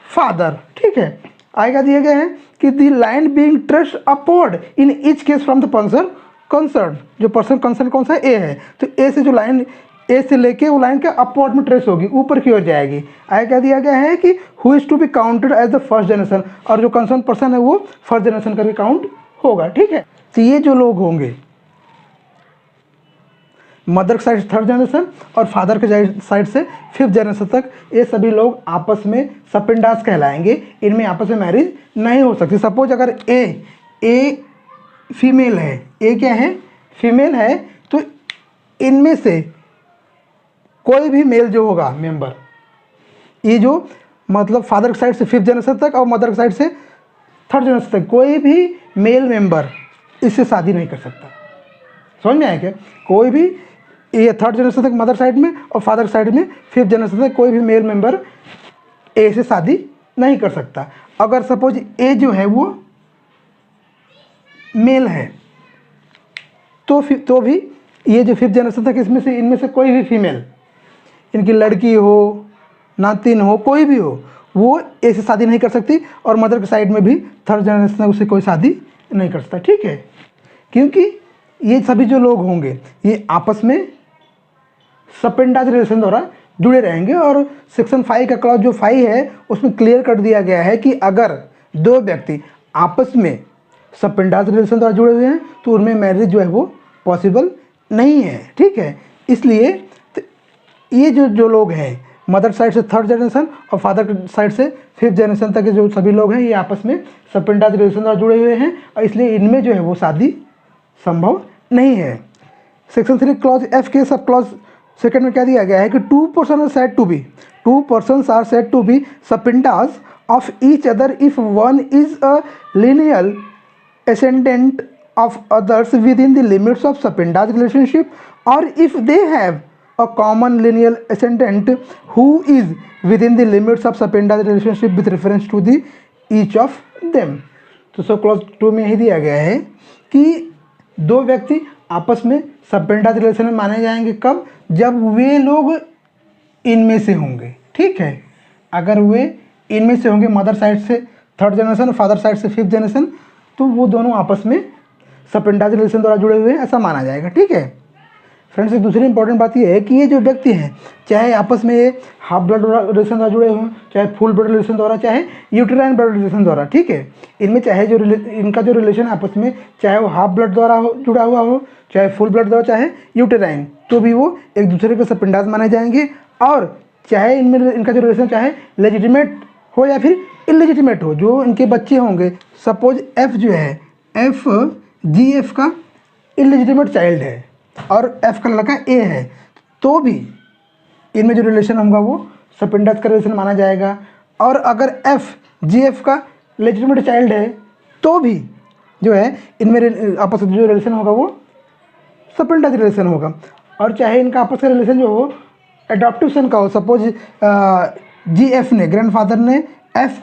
father, ठीक है। आएगा दिया गया है कि the line being traced upward in each case from the person concern, जो पर्सन कंसर्न कौन सा ए है, तो ए से जो लाइन ए से लेके वो लाइन क्या अपवर्ड में ट्रेस होगी, ऊपर की ओर जाएगी। आगे दिया गया है कि who is to be counted as the 1st generation, और जो कंसर्न पर्सन है वो 1st जनरेशन करके काउंट होगा, ठीक है। तो ये जो लोग होंगे मदर साइड से 3rd जनरेशन और फादर के साइड से 5th जनरेशन तक, ये सभी लोग आपस में सपिंडास कहलाएंगे। इनमें आपस में मैरिज नहीं हो सकती। सपोज अगर ए फीमेल है, ए क्या है, फीमेल है, तो इनमें से कोई भी मेल जो होगा मेंबर, ये जो मतलब फादर की साइड से 5th जनरेशन तक और मदर की साइड से 3rd जनरेशन तक, कोई भी मेल मेंबर इससे शादी नहीं कर सकता। समझ में आया क्या? कोई भी ये 3rd जनरेशन तक मदर साइड में और फादर साइड में 5th जनरेशन तक कोई भी मेल मेंबर ए से शादी नहीं कर सकता। अगर सपोज ए जो है वो मेल है तो भी ये जो फिफ्थ जनरेशन तक इनमें से कोई भी फीमेल, इनकी लड़की हो, नातिन हो, कोई भी हो, वो ऐसे शादी नहीं कर सकती और मदर के साइड में भी थर्ड जनरेशन तक उससे कोई शादी नहीं कर सकता, ठीक है। क्योंकि ये सभी जो लोग होंगे ये आपस में सपेंडाज रिलेशन द्वारा जुड़े रहेंगे। और सेक्शन 5 का क्लॉज जो 5 है उसमें क्लियर कर दिया गया है कि अगर दो व्यक्ति आपस में सपेंडाज रिलेशन द्वारा जुड़े हुए हैं तो उनमें मैरिज जो है वो पॉसिबल नहीं है, ठीक है। इसलिए ये जो लोग हैं मदर साइड से थर्ड जनरेशन और फादर साइड से फिफ्थ जनरेशन तक के जो सभी लोग हैं ये आपस में सपेंडाज रिलेशन द्वारा जुड़े हुए हैं और इसलिए इनमें जो है वो शादी संभव नहीं है। सेक्शन 3 क्लॉज एफ के सब क्लॉज सेकंड में क्या दिया गया है कि two person are said to be sapindas of each other if one is a lineal ascendant of others within the limits of Sapindage relationship, or if they have a common lineal ascendant who is within the limits of Sapindage relationship with reference to the each of them। तो sub clause 2 में ही दिया गया है कि दो व्यक्ति आपस में सपेंडाज रिलेशन में माने जाएंगे कब, जब वे लोग इनमें से होंगे, ठीक है। अगर वे इनमें से होंगे मदर साइड से थर्ड जनरेशन, फादर साइड से फिफ्थ जनरेशन, तो वो दोनों आपस में सपेंडाज रिलेशन द्वारा जुड़े हुए हैं ऐसा माना जाएगा, ठीक है। फ्रेंड्स एक दूसरी इंपॉर्टेंट बात ये है कि ये जो व्यक्ति हैं चाहे आपस में ये हाफ ब्लड रिलेशन द्वारा जुड़े हुए, चाहे फुल ब्लड रिलेशन द्वारा, चाहे यूटेराइन ब्लड रिलेशन द्वारा, ठीक है। इनमें चाहे जो इनका जो रिलेशन आपस में चाहे वो हाफ ब्लड द्वारा जुड़ा हुआ हो, चाहे फुल ब्लड द्वारा, चाहे यूटेराइन, तो भी वो एक दूसरे के सपेंडाज माने जाएंगे। और चाहे इनमें इनका जो रिलेशन चाहे लेजिटिमेट हो या फिर इलेजिटिमेट हो, जो इनके बच्चे होंगे, सपोज एफ जो है एफ जी एफ का इलेजिटिमेट चाइल्ड है और एफ का लड़का ए है, तो भी इनमें जो रिलेशन होगा वो सपेंडाज का रिलेशन माना जाएगा। और अगर एफ जी एफ का लेजिटिमेट चाइल्ड है तो भी जो है इनमें आपस में जो रिलेशन होगा वो सपेंडाज रिलेशन होगा। और चाहे इनका आपस का रिलेशन जो हो एडॉप्टिव सन का हो, सपोज जी एफ ने ग्रैंडफादर ने एफ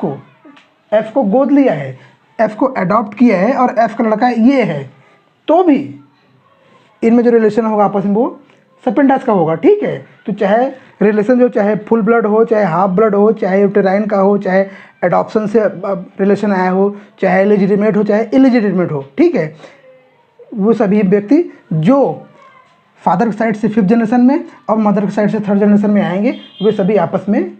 को गोद लिया है, एफ को अडॉप्ट किया है और एफ का लड़का ये है, तो भी इनमें जो रिलेशन होगा आपस में वो सपेंडाज का होगा, ठीक है। तो चाहे रिलेशन जो चाहे फुल ब्लड हो, चाहे हाफ ब्लड हो, चाहे यूटेराइन का हो, चाहे एडॉप्शन से रिलेशन आया हो, चाहे लेजिटिमेट हो, चाहे इलेजिटिमेट हो, ठीक है। वो सभी व्यक्ति जो फादर की साइड से फिफ्थ जनरेशन में और मदर की साइड से थर्ड जनरेशन में आएंगे वे सभी आपस में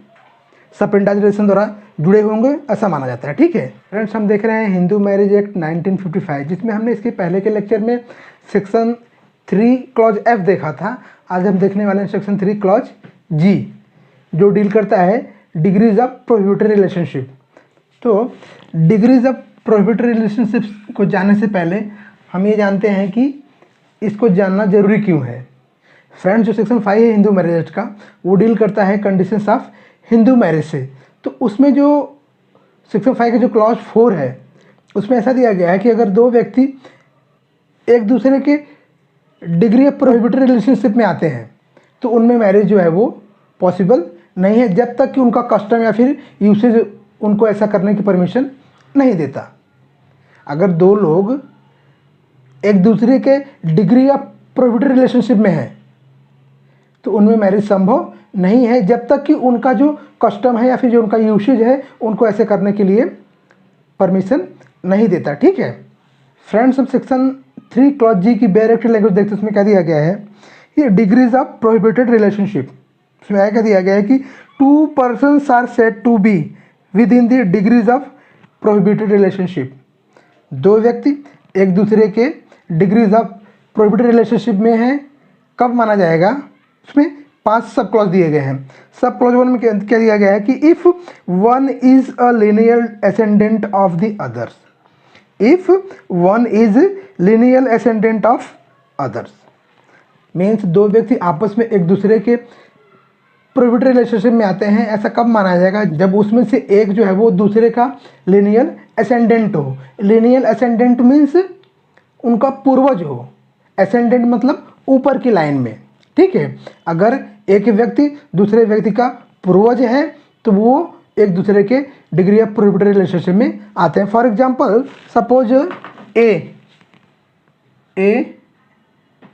सपेंडाज रिलेशन द्वारा जुड़े होंगे ऐसा माना जाता है, ठीक है। फ्रेंड्स हम देख रहे हैं हिंदू मैरिज एक्ट 1955, जिसमें हमने इसके पहले के लेक्चर में सेक्शन 3 क्लॉज एफ देखा था। आज हम देखने वाले हैं सेक्शन 3 क्लॉज जी, जो डील करता है डिग्रीज ऑफ प्रोहिबिटेड रिलेशनशिप। तो डिग्रीज ऑफ प्रोहिबिटेड रिलेशनशिप को जानने से पहले हम ये जानते हैं कि इसको जानना जरूरी क्यों है। फ्रेंड्स जो सेक्शन 5 है हिंदू मैरिज एक्ट का, वो डील करता है कंडीशंस ऑफ हिंदू मैरिज से। तो उसमें जो सेक्शन 5 का जो क्लॉज 4 है उसमें ऐसा दिया गया है कि अगर दो व्यक्ति एक दूसरे के डिग्री ऑफ प्रोहिबिटेड रिलेशनशिप में आते हैं तो उनमें मैरिज जो है वो पॉसिबल नहीं है, जब तक कि उनका कस्टम या फिर यूसेज उनको ऐसा करने की परमिशन नहीं देता। अगर दो लोग एक दूसरे के डिग्री ऑफ प्रोहिबिटेड रिलेशनशिप में है तो उनमें मैरिज संभव नहीं है, जब तक कि उनका जो कस्टम है या फिर जो उनका यूसेज है उनको ऐसे करने के लिए परमिशन नहीं देता, ठीक है। फ्रेंड्स हम सेक्शन 3 क्लॉज जी की डायरेक्ट लैंग्वेज देखते हैं। उसमें क्या दिया गया है, ये डिग्रीज ऑफ प्रोहिबिटेड रिलेशनशिप। इसमें क्या दिया गया है कि 2 persons are said to be within the degrees of prohibited relationship. दो व्यक्ति एक दूसरे के डिग्रीज ऑफ प्रोहिबिटेड रिलेशनशिप में हैं, कब माना जाएगा। उसमें 5 सब क्लॉज दिए गए हैं। सब क्लॉज 1 में क्या दिया गया है कि if one is a lineal ascendant of the others, if one is lineal ascendant of others means दो व्यक्ति आपस में एक दूसरे के प्रोहिबिटेड रिलेशनशिप में आते हैं, ऐसा कब माना जाएगा, जब उसमें से एक जो है वो दूसरे का lineal ascendant हो। lineal ascendant मीन्स उनका पूर्वज हो, ascendant मतलब ऊपर की लाइन में, ठीक है। अगर एक व्यक्ति दूसरे व्यक्ति का पूर्वज है तो वो एक दूसरे के डिग्री ऑफ प्रोहिबिटेड रिलेशनशिप में आते हैं। फॉर एग्जांपल सपोज ए ए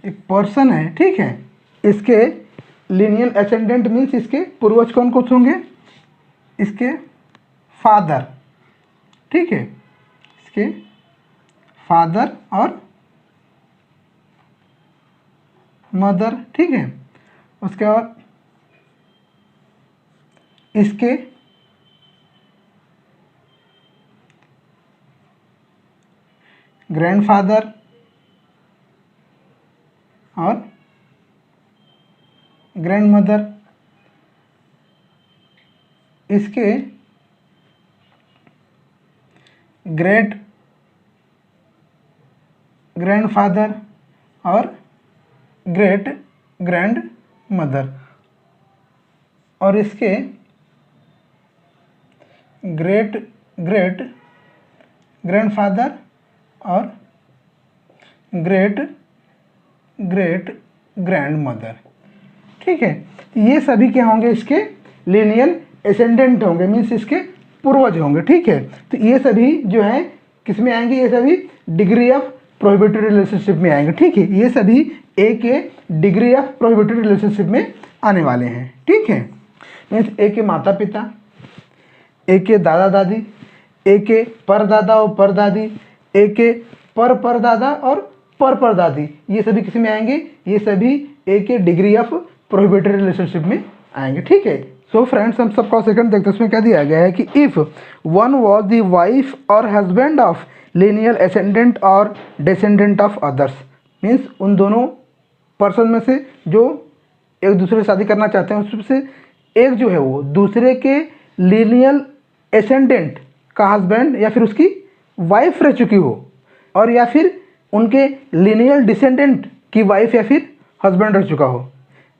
एक पर्सन है, ठीक है, इसके लीनियल एसेंडेंट मीन्स इसके पूर्वज कौन कौन होंगे, इसके फादर, ठीक है, इसके फादर और मदर, ठीक है। उसके बाद इसके ग्रैंडफादर और ग्रैंडमदर, इसके ग्रेट ग्रैंडफादर और ग्रेट ग्रैंड मदर, और इसके ग्रेट ग्रेट ग्रैंडफादर और ग्रेट ग्रेट ग्रैंड मदर, ठीक है। ये सभी क्या होंगे, इसके लीनियल एसेंडेंट होंगे, मीन्स इसके पूर्वज होंगे, ठीक है। तो ये सभी जो है किस में आएंगे, ये सभी डिग्री ऑफ प्रोहिबिटेड रिलेशनशिप में आएंगे, ठीक है। ये सभी ए के डिग्री ऑफ प्रोहिबिटेड रिलेशनशिप में आने वाले हैं, ठीक है। मीन्स ए के माता पिता, ए के दादा दादी, ए के परदादा और परदादी, ए के परदादा और परदादी, ये सभी किस में आएंगे, ये सभी ए के डिग्री ऑफ प्रोहिबिटेड रिलेशनशिप में आएंगे, ठीक है। सो फ्रेंड्स, हम सबका सेकंड देखते हैं, उसमें क्या दिया गया है कि if one was the wife और हस्बैंड ऑफ लीनियल एसेंडेंट और डिसेंडेंट ऑफ अदर्स, मीन्स उन दोनों पर्सन में से जो एक दूसरे से शादी करना चाहते हैं उसमें से एक जो है वो दूसरे के लीनियल एसेंडेंट का हस्बैंड या फिर उसकी वाइफ रह चुकी हो, और या फिर उनके लीनियल डिसेंडेंट की वाइफ या फिर हस्बैंड रह चुका हो।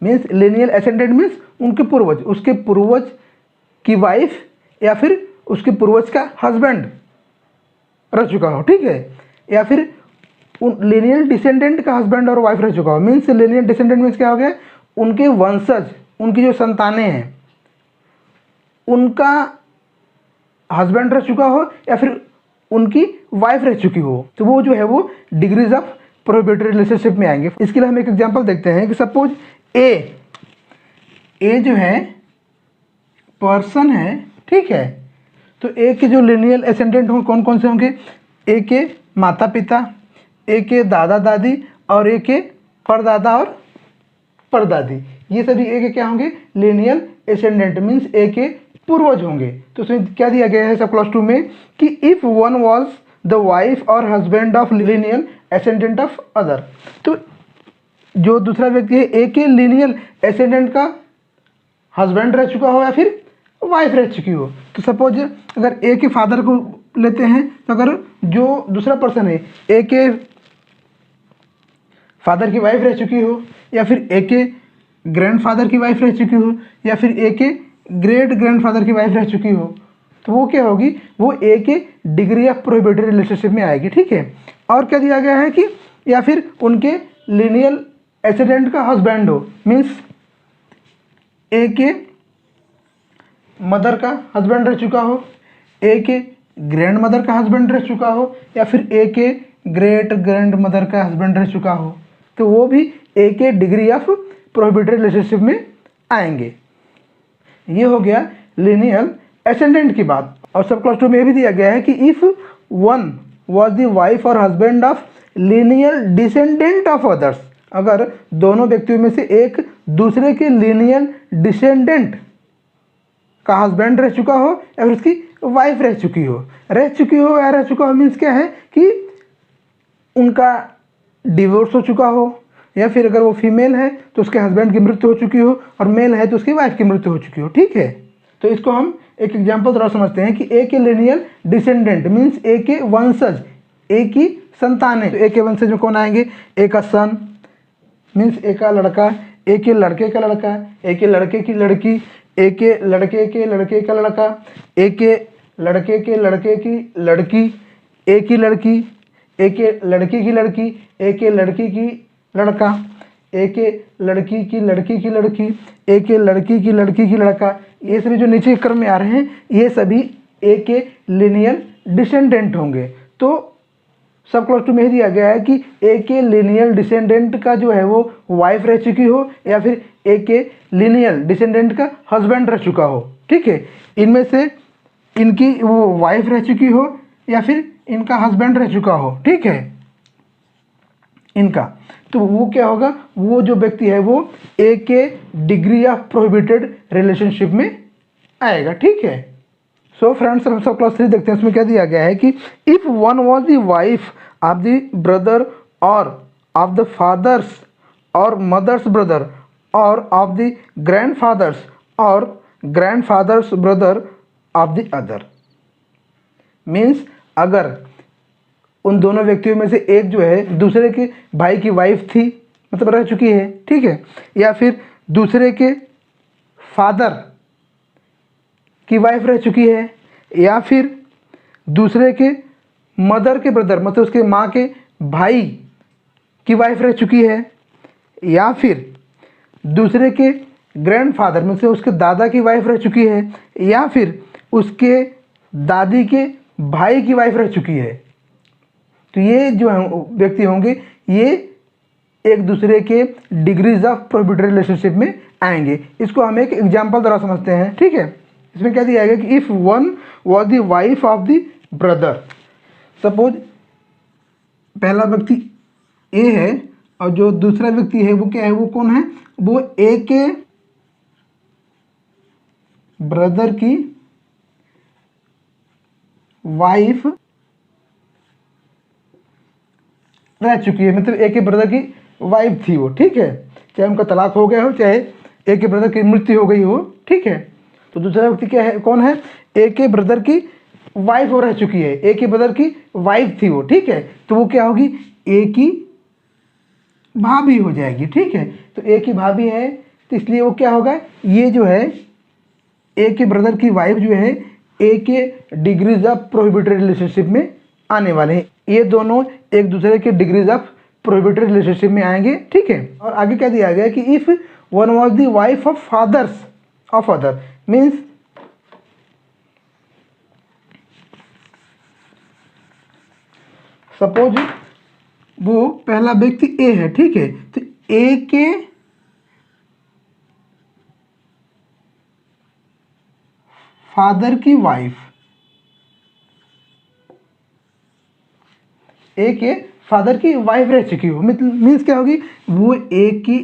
मीन्स लीनियल एसेंडेंट मीन्स उनके पूर्वज, उसके पूर्वज की वाइफ या फिर उसके पूर्वज का हस्बैंड रह चुका हो, ठीक है। या फिर लीनियल डिसेंडेंट का हस्बैंड और वाइफ रह चुका हो। मीन्स लीनियल डिसेंडेंट मीन्स क्या हो गया, उनके वंशज, उनकी जो संतानें हैं उनका हस्बैंड रह चुका हो या फिर उनकी वाइफ रह चुकी हो, तो वो जो है वो डिग्रीज ऑफ प्रोहिबिटेड रिलेशनशिप में आएंगे। इसके लिए हम एक एग्जांपल देखते हैं कि सपोज ए जो है पर्सन है, ठीक है। तो ए के जो लीनियल एसेंडेंट होंगे कौन कौन से होंगे, ए के माता पिता, ए के दादा दादी और ए के परदादा और परदादी, ये सभी ए के क्या होंगे, लीनियल एसेंडेंट मीन्स ए के पूर्वज होंगे। तो उसमें क्या दिया गया है सब क्लास 2 में कि if one was the wife और husband of lineal ascendant of other, तो जो दूसरा व्यक्ति है ए के लीनियल एसेंडेंट का हस्बैंड रह चुका हो या फिर वाइफ रह चुकी हो। तो सपोज अगर ए के फादर को लेते हैं, तो अगर जो दूसरा पर्सन है ए के फादर की वाइफ रह चुकी हो या फिर ए के ग्रैंडफादर की वाइफ रह चुकी हो या फिर ए के ग्रेट ग्रैंडफादर की वाइफ रह चुकी हो, तो वो क्या होगी, वो ए के डिग्री ऑफ प्रोहिबिटेड रिलेशनशिप में आएगी, ठीक है। और क्या दिया गया है कि या फिर उनके लीनियल एसेंडेंट का हस्बैंड हो, मीन्स ए के मदर का हस्बैंड रह चुका हो, ए के ग्रैंड मदर का हस्बैंड रह चुका हो या फिर ए के ग्रेट ग्रैंड मदर का हस्बैंड रह चुका हो, तो वो भी ए के डिग्री ऑफ प्रोहिबिटेड रिलेशनशिप में आएंगे। ये हो गया लीनियल एसेंडेंट की बात। और सब क्लास 2 में भी दिया गया है कि if one was the wife और husband of lineal descendant of others, अगर दोनों व्यक्तियों में से एक दूसरे के लीनियल डिसेंडेंट का हस्बैंड रह चुका हो या फिर उसकी वाइफ रह चुकी हो या रह चुका हो, मीन्स क्या है कि उनका डिवोर्स हो चुका हो, या फिर अगर वो फीमेल है तो उसके हस्बैंड की मृत्यु हो चुकी हो और मेल है तो उसकी वाइफ की मृत्यु हो चुकी हो, ठीक है। तो इसको हम एक एग्जांपल द्वारा समझते हैं कि ए के लीनियल डिसेंडेंट मीन्स ए के वंशज, ए की संतानें। तो ए के वंशज में कौन आएंगे, ए का सन मीन्स ए का लड़का, ए के लड़के का लड़का, ए के लड़के की लड़की, ए के लड़के का लड़का, ए के लड़के की लड़की, ए की लड़की, ए के लड़की की लड़की, ए के लड़की की लड़का, ए के लड़की की लड़की, ए के लड़की की लड़का, ये सभी जो नीचे क्रम में आ रहे हैं ये सभी ए के लीनियल डिसेंडेंट होंगे। तो सब क्लॉज 2 में ही दिया गया है कि ए के लिनियल डिसेंडेंट का जो है वो वाइफ रह चुकी हो या फिर ए के लिनियल डिसेंडेंट का हस्बैंड रह चुका हो। ठीक है, इनमें से इनकी वो वाइफ रह चुकी हो या फिर इनका हस्बैंड रह चुका हो। ठीक है, इनका तो वो क्या होगा, वो जो व्यक्ति है वो ए के डिग्री ऑफ प्रोहिबिटेड रिलेशनशिप में आएगा। ठीक है, सो फ्रेंड्स हम सब क्लास 3 देखते हैं। इसमें क्या दिया गया है कि if one was the wife of the brother और ऑफ द फादर्स और मदर्स ब्रदर और ऑफ द ग्रैंडफादर्स और grandfathers brother of the other, means अगर उन दोनों व्यक्तियों में से एक जो है दूसरे के भाई की वाइफ थी, मतलब रह चुकी है। ठीक है, या फिर दूसरे के फादर की वाइफ रह चुकी है, या फिर दूसरे के मदर के ब्रदर मतलब उसके माँ के भाई की वाइफ रह चुकी है, या फिर दूसरे के ग्रैंडफादर में से उसके दादा की वाइफ रह चुकी है, या फिर उसके दादी के भाई की वाइफ रह चुकी है। तो ये जो व्यक्ति होंगे ये एक दूसरे के डिग्रीज ऑफ प्रोहिबिटेड रिलेशनशिप में आएंगे। इसको हम एक एग्जाम्पल द्वारा समझते हैं। ठीक है, इसमें क्या दिया गया कि if one was the wife of the brother, suppose पहला व्यक्ति ए है और जो दूसरा व्यक्ति है वो क्या है, वो कौन है, वो ए के ब्रदर की वाइफ रह चुकी है, मतलब ए के ब्रदर की वाइफ थी वो। ठीक है, चाहे उनका तलाक हो गया हो चाहे ए के ब्रदर की मृत्यु हो गई हो। ठीक है, तो दूसरा व्यक्ति क्या है, कौन है, ए के ब्रदर की वाइफ वो रह चुकी है, ए के ब्रदर की वाइफ थी वो। ठीक है, तो वो क्या होगी, ए की भाभी हो जाएगी। ठीक है, तो ए की भाभी है तो इसलिए वो क्या होगा, ये जो है ए के ब्रदर की वाइफ जो है ए के डिग्रीज ऑफ प्रोहिबिटेड रिलेशनशिप में आने वाले हैं। ये दोनों एक दूसरे के डिग्रीज ऑफ प्रोहिबिटेड रिलेशनशिप में आएंगे। ठीक है, और आगे क्या दिया गया कि if one was the wife of fathers of other, means suppose वो पहला व्यक्ति ए है। ठीक है, तो ए के फादर की वाइफ, ए के फादर की वाइफ रह चुकी हो, मीन्स क्या होगी, वो ए की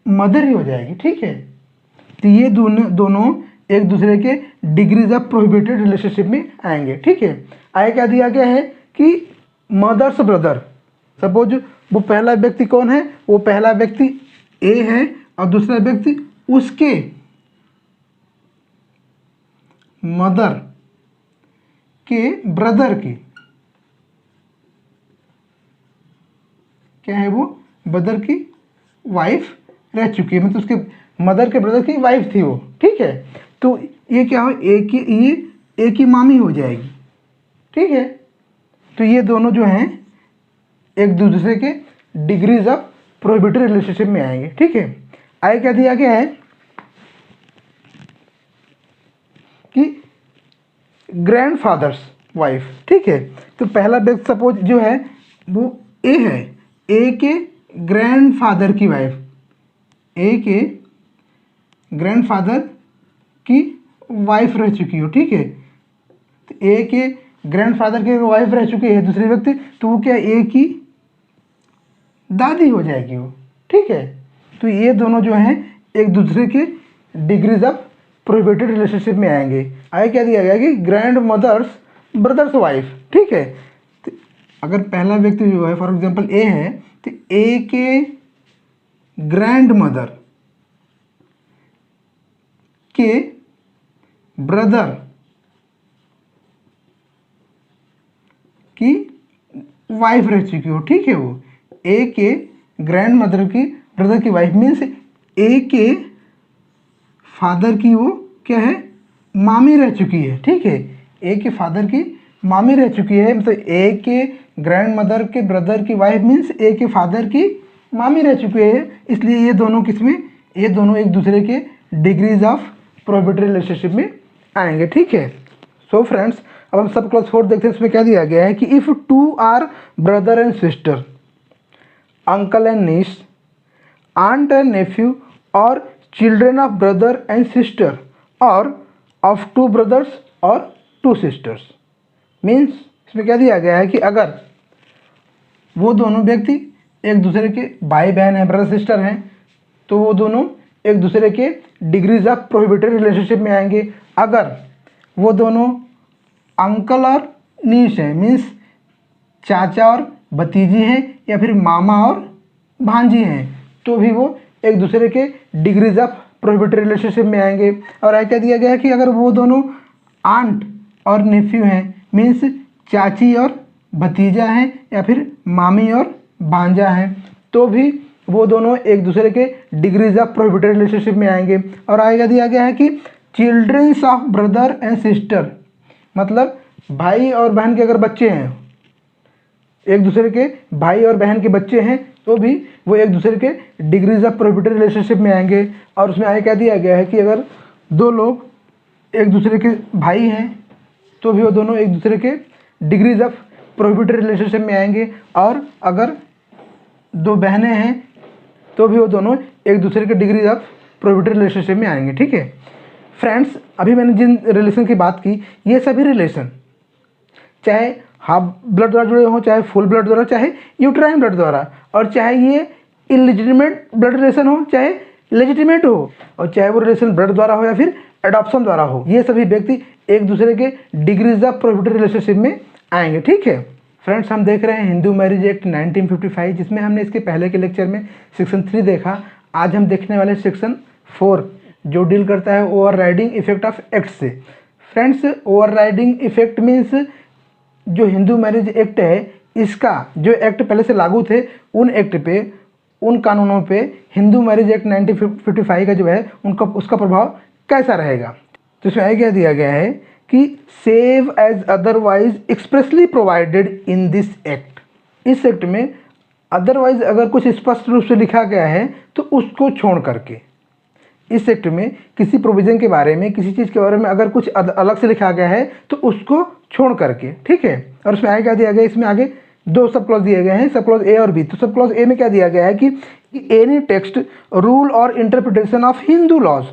मदर ही हो जाएगी। ठीक है, तो ये दोनों एक दूसरे के डिग्रीज ऑफ प्रोहिबिटेड रिलेशनशिप में आएंगे। ठीक है, आगे क्या दिया गया है कि मदर्स ब्रदर, सपोज वो पहला व्यक्ति कौन है, वो पहला व्यक्ति ए है और दूसरा व्यक्ति उसके मदर के ब्रदर की क्या है, वो ब्रदर की वाइफ रह चुकी है, मतलब उसके मदर के ब्रदर की वाइफ थी वो। ठीक है, तो ये क्या हो, ये एक ही मामी हो जाएगी। ठीक है, तो ये दोनों जो हैं एक दूसरे के डिग्रीज ऑफ प्रोहिबिटेड रिलेशनशिप में आएंगे। ठीक है, आगे क्या दिया गया है कि ग्रैंडफादर्स वाइफ। ठीक है, तो पहला व्यक्ति सपोज जो है वो ए है, ए के ग्रैंडफादर की वाइफ, ए के ग्रैंडफादर की वाइफ रह चुकी हो। ठीक है, तो ए के ग्रैंडफादर की वाइफ रह चुकी है दूसरे व्यक्ति, तो वो क्या ए की दादी हो जाएगी वो। ठीक है, तो ये दोनों जो हैं एक दूसरे के डिग्रीज ऑफ प्रोहिबिटेड रिलेशनशिप में आएंगे। आगे क्या दिया गया कि ग्रैंड मदर्स ब्रदर्स वाइफ। ठीक है, तो अगर पहला व्यक्ति जो है फॉर एग्जांपल ए है, तो ए के ग्रैंड मदर के ब्रदर की वाइफ रह चुकी हो। ठीक है, वो ए के ग्रैंड मदर की ब्रदर की वाइफ, मीन्स ए के फादर की वो क्या है, मामी रह चुकी है। ठीक है, ए के फादर की मामी रह चुकी है, मतलब ए के ग्रैंड मदर के ब्रदर की वाइफ मीन्स ए के फादर की मामी रह चुकी है, इसलिए ये दोनों किसमें, ये दोनों एक दूसरे के डिग्रीज ऑफ प्रोहिबिटेड रिलेशनशिप में आएंगे। ठीक है, सो फ्रेंड्स अब हम सब क्लॉज 4 देखते हैं, इसमें क्या दिया गया है कि if two are brother and sister, uncle and niece, aunt and nephew, or children of brother and sister, or of two brothers or two sisters, means इसमें क्या दिया गया है कि अगर वो दोनों व्यक्ति एक दूसरे के भाई बहन हैं, ब्रदर सिस्टर हैं, तो वो दोनों एक दूसरे के डिग्रीज ऑफ प्रोहिबिटेड रिलेशनशिप में आएंगे। अगर वो दोनों अंकल और नीस हैं, मीन्स चाचा और भतीजी हैं, या फिर मामा और भांजी हैं, तो भी वो एक दूसरे के डिग्रीज ऑफ प्रोहिबिटेड रिलेशनशिप में आएंगे। और आगे क्या दिया गया है कि अगर वो दोनों आंट और नेफ्यू हैं, मीन्स चाची और भतीजा हैं, या फिर मामी और भांजा हैं, तो भी वो दोनों एक दूसरे के डिग्रीज ऑफ प्रोहिबिटेड रिलेशनशिप में आएंगे। और आगे क्या दिया गया है कि childrens of brother and sister, मतलब भाई और बहन के अगर बच्चे हैं, एक दूसरे के भाई और बहन के बच्चे हैं, तो भी वो एक दूसरे के डिग्रीज ऑफ प्रोहिबिटेड रिलेशनशिप में आएंगे। और उसमें आगे क्या दिया गया है कि अगर दो लोग एक दूसरे के भाई हैं, तो भी वो दोनों एक दूसरे के डिग्रीज ऑफ प्रोहिबिटेड रिलेशनशिप में आएंगे। और अगर दो बहनें हैं, तो भी वो दोनों एक दूसरे के डिग्रीज ऑफ प्रोहिबिटेड रिलेशनशिप में आएंगे। ठीक है फ्रेंड्स, अभी मैंने जिन रिलेशन की बात की, ये सभी रिलेशन चाहे हाफ ब्लड द्वारा जुड़े हों, चाहे फुल ब्लड द्वारा, चाहे यूट्राइन ब्लड द्वारा, और चाहे ये इलेजिटिमेट ब्लड रिलेशन हो, चाहे लेजिटिमेट हो, और चाहे वो रिलेशन ब्लड द्वारा हो या फिर एडॉप्शन द्वारा हो, ये सभी व्यक्ति एक दूसरे के डिग्रीज ऑफ प्रोहिबिटेड रिलेशनशिप में आएंगे। ठीक है फ्रेंड्स, हम देख रहे हैं हिंदू मैरिज एक्ट 1955, जिसमें हमने इसके पहले के लेक्चर में सेक्शन 3 देखा। आज हम देखने वाले सेक्शन 4, जो डील करता है overriding effect of act से। Friends, overriding effect means जो हिंदू मैरिज एक्ट है, इसका जो एक्ट पहले से लागू थे, उन एक्ट पे, उन कानूनों पे हिंदू मैरिज एक्ट 1955 का जो है उसका प्रभाव कैसा रहेगा। तो इसमें क्या दिया गया है कि save as otherwise expressly provided in this act. इस एक्ट में अदरवाइज अगर कुछ स्पष्ट रूप से लिखा गया है, तो उसको छोड़ करके इस एक्ट में किसी प्रोविज़न के बारे में, किसी चीज़ के बारे में अगर कुछ अलग से लिखा गया है, तो उसको छोड़ करके। ठीक है, और उसमें आगे क्या दिया गया है, इसमें आगे 2 सब क्लॉज दिए गए हैं, सब क्लॉज ए और बी। तो सब क्लॉज ए में क्या दिया गया है कि एनी टेक्स्ट, रूल और इंटरप्रिटेशन ऑफ हिंदू लॉज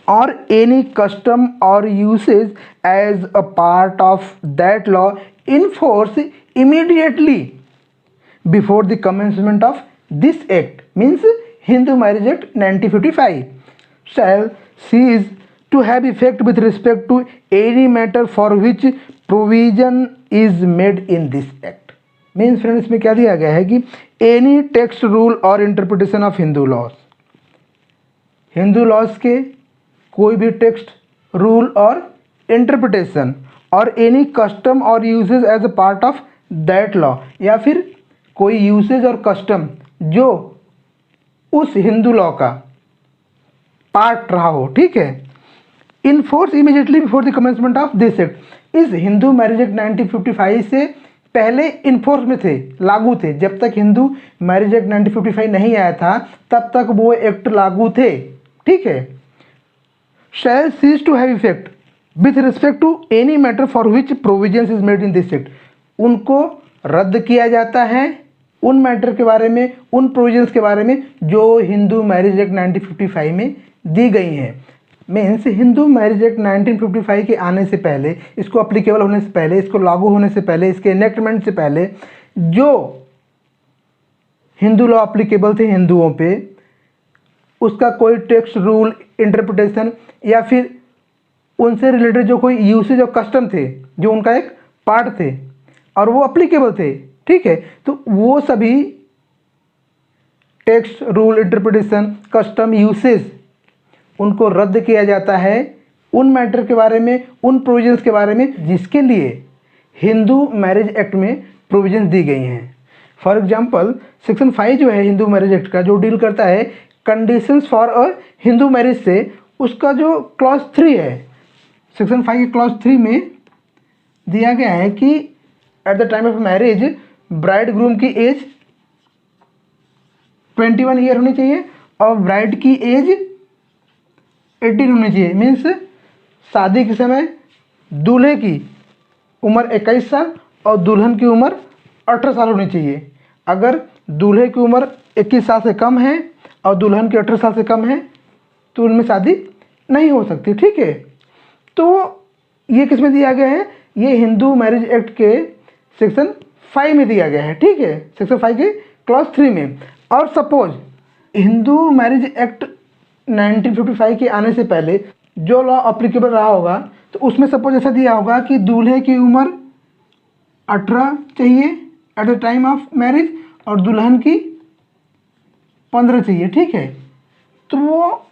और एनी कस्टम और usage as a part of that law in force immediately before the commencement of this act, means Hindu marriage act 1955 shall cease to have effect with respect to any matter for which provision is made in this act। Means friends, इसमें क्या दिया गया है कि any text, rule और interpretation of Hindu laws, Hindu laws के कोई भी टेक्स्ट, रूल और इंटरप्रिटेशन, और एनी कस्टम और usage as a part of that law, या फिर कोई यूसेज और कस्टम जो उस हिंदू लॉ का पार्ट रहा हो। ठीक है, इन force immediately before the commencement of this act. इस हिंदू मैरिज एक्ट 1955 से पहले इन्फोर्स में थे, लागू थे। जब तक हिंदू मैरिज एक्ट 1955 नहीं आया था, तब तक वो एक्ट लागू थे। ठीक है, shall cease to have effect with respect to any matter for which provisions is made in this act. उनको रद्द किया जाता है उन मैटर के बारे में, उन प्रोविजंस के बारे में जो हिंदू मैरिज एक्ट 1955 में दी गई हैं। मीन्स हिंदू मैरिज एक्ट 1955 के आने से पहले, इसको अप्लीकेबल होने से पहले, इसको लागू होने से पहले, इसके एनेक्टमेंट से पहले जो हिंदू लॉ अप्लीकेबल थे हिंदुओं पे, उसका कोई टेक्स्ट, रूल, इंटरप्रिटेशन या फिर उनसे रिलेटेड जो कोई यूसेज और कस्टम थे, जो उनका एक पार्ट थे और वो अप्लीकेबल थे। ठीक है, तो वो सभी text, rule, interpretation, custom, usage, उनको रद्द किया जाता है उन मैटर के बारे में, उन प्रोविजंस के बारे में जिसके लिए हिंदू मैरिज एक्ट में प्रोविजंस दी गई हैं। फॉर एग्जांपल, सेक्शन 5 जो है हिंदू मैरिज एक्ट का, जो डील करता है conditions for a Hindu marriage से, उसका जो क्लॉज 3 है, सेक्शन 5 के क्लॉज 3 में दिया गया है कि at the time of marriage bride groom की एज 21 ईयर होनी चाहिए और ब्राइड की एज 18 होनी चाहिए। मीन्स शादी के समय दूल्हे की उम्र 21 साल और दुल्हन की उम्र 18 साल होनी चाहिए। अगर दूल्हे की उम्र 21 साल से कम है और दुल्हन की 18 साल से कम है तो उनमें शादी नहीं हो सकती, ठीक है। तो ये किस में दिया गया है, ये हिंदू मैरिज एक्ट के सेक्शन 5 में दिया गया है, ठीक है, सेक्शन 5 के क्लॉज 3 में। और सपोज हिंदू मैरिज एक्ट 1955 के आने से पहले जो लॉ अप्लीकेबल रहा होगा तो उसमें सपोज ऐसा दिया होगा कि दूल्हे की उम्र 18 चाहिए at the time of marriage और दुल्हन की 15 चाहिए, ठीक है। तो वो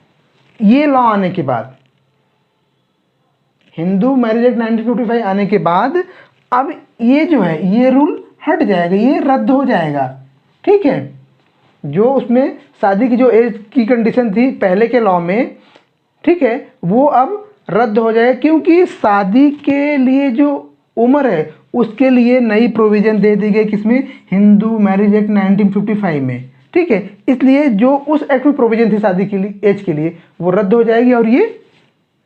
ये लॉ आने के बाद, हिंदू मैरिज एक्ट 1955 आने के बाद अब ये जो है ये रूल हट जाएगा, ये रद्द हो जाएगा, ठीक है। जो उसमें शादी की जो एज की कंडीशन थी पहले के लॉ में, ठीक है, वो अब रद्द हो जाएगा क्योंकि शादी के लिए जो उम्र है उसके लिए नई प्रोविज़न दे दी गई किसमें, हिंदू मैरिज एक्ट 1955 में, ठीक है। इसलिए जो उस एक्ट में प्रोविज़न थी शादी के लिए एज के लिए वो रद्द हो जाएगी और ये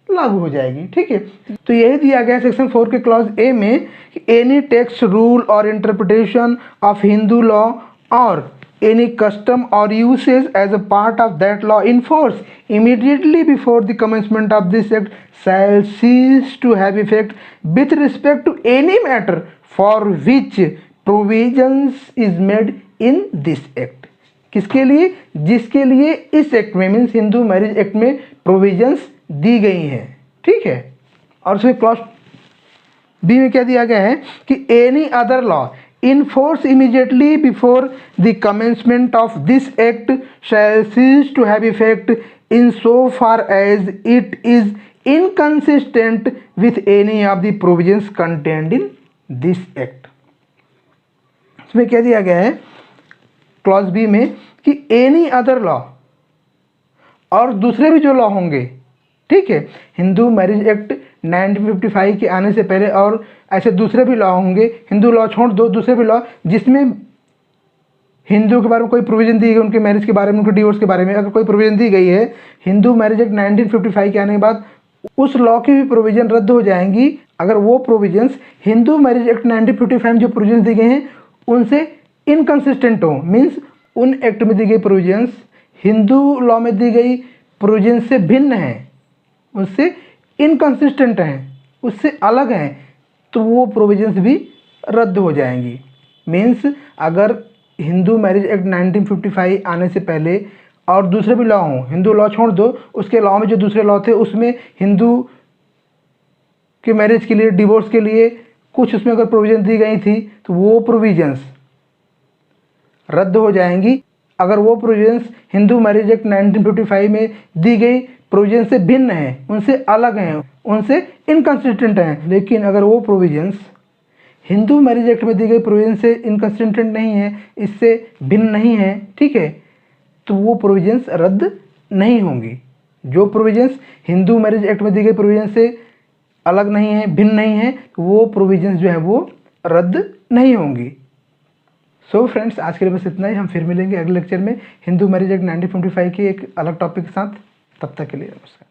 लागू हो जाएगी, ठीक है। तो यही दिया गया सेक्शन 4 के क्लॉज ए में कि एनी टेक्स्ट रूल और इंटरप्रिटेशन ऑफ हिंदू लॉ और any custom or usage as a part of that law in force immediately before the commencement of this act shall cease to have effect with respect to any matter for which provisions is made in this act। किसके लिए, जिसके लिए इस act में means Hindu marriage act में provisions दी गई हैं, ठीक है। और उसमें क्लॉज बी में क्या दिया गया है कि any other law in force immediately before the commencement of this act shall cease to have effect in so far as it is inconsistent with any of the provisions contained in this act। इसमें क्या दिया गया है clause B में कि any other law और दूसरे भी जो लॉ होंगे, ठीक है, हिंदू मैरिज एक्ट 1955 के आने से पहले और ऐसे दूसरे भी लॉ होंगे, हिंदू लॉ छोड़ दो, दूसरे भी लॉ जिसमें हिंदू के बारे में कोई प्रोविज़न दी गई, उनके मैरिज के बारे में, उनके डिवोर्स के बारे में अगर कोई प्रोविज़न दी गई है हिंदू मैरिज एक्ट 1955 के आने के बाद उस लॉ की भी प्रोविज़न रद्द हो जाएंगी अगर वो प्रोविजंस हिंदू मैरिज एक्ट 1955 में जो प्रोविजंस दी गए हैं उनसे इनकन्सिस्टेंट हो, मीन्स उन एक्ट में दी गई प्रोविजंस हिंदू लॉ में दी गई प्रोविजन से भिन्न हैं, उससे इनकन्सिस्टेंट हैं, उससे अलग हैं, तो वो प्रोविजंस भी रद्द हो जाएंगी। मीन्स अगर हिंदू मैरिज एक्ट 1955 आने से पहले और दूसरे भी लॉ हों, हिंदू लॉ छोड़ दो, उसके लॉ में जो दूसरे लॉ थे उसमें हिंदू के मैरिज के लिए, डिवोर्स के लिए कुछ उसमें अगर प्रोविजन दी गई थी तो वो प्रोविजंस रद्द हो जाएंगी अगर वो प्रोविजंस हिंदू मैरिज एक्ट 1955 में दी गई प्रोविजन से भिन्न हैं, उनसे अलग हैं, उनसे इनकन्सिस्टेंट हैं। लेकिन अगर वो प्रोविजंस हिंदू मैरिज एक्ट में दी गई प्रोविजन से इनकन्सिस्टेंट नहीं है, इससे भिन्न नहीं है, ठीक है, तो वो प्रोविजंस रद्द नहीं होंगी। जो प्रोविजंस हिंदू मैरिज एक्ट में दी गई प्रोविजन से अलग नहीं है, भिन्न नहीं है, वो प्रोविजंस जो है वो रद्द नहीं होंगी। सो फ्रेंड्स, आज के लिए बस इतना ही। हम फिर मिलेंगे अगले लेक्चर में हिंदू मैरिज एक्ट 1955 के एक अलग टॉपिक के साथ। तब तक के लिए नमस्कार।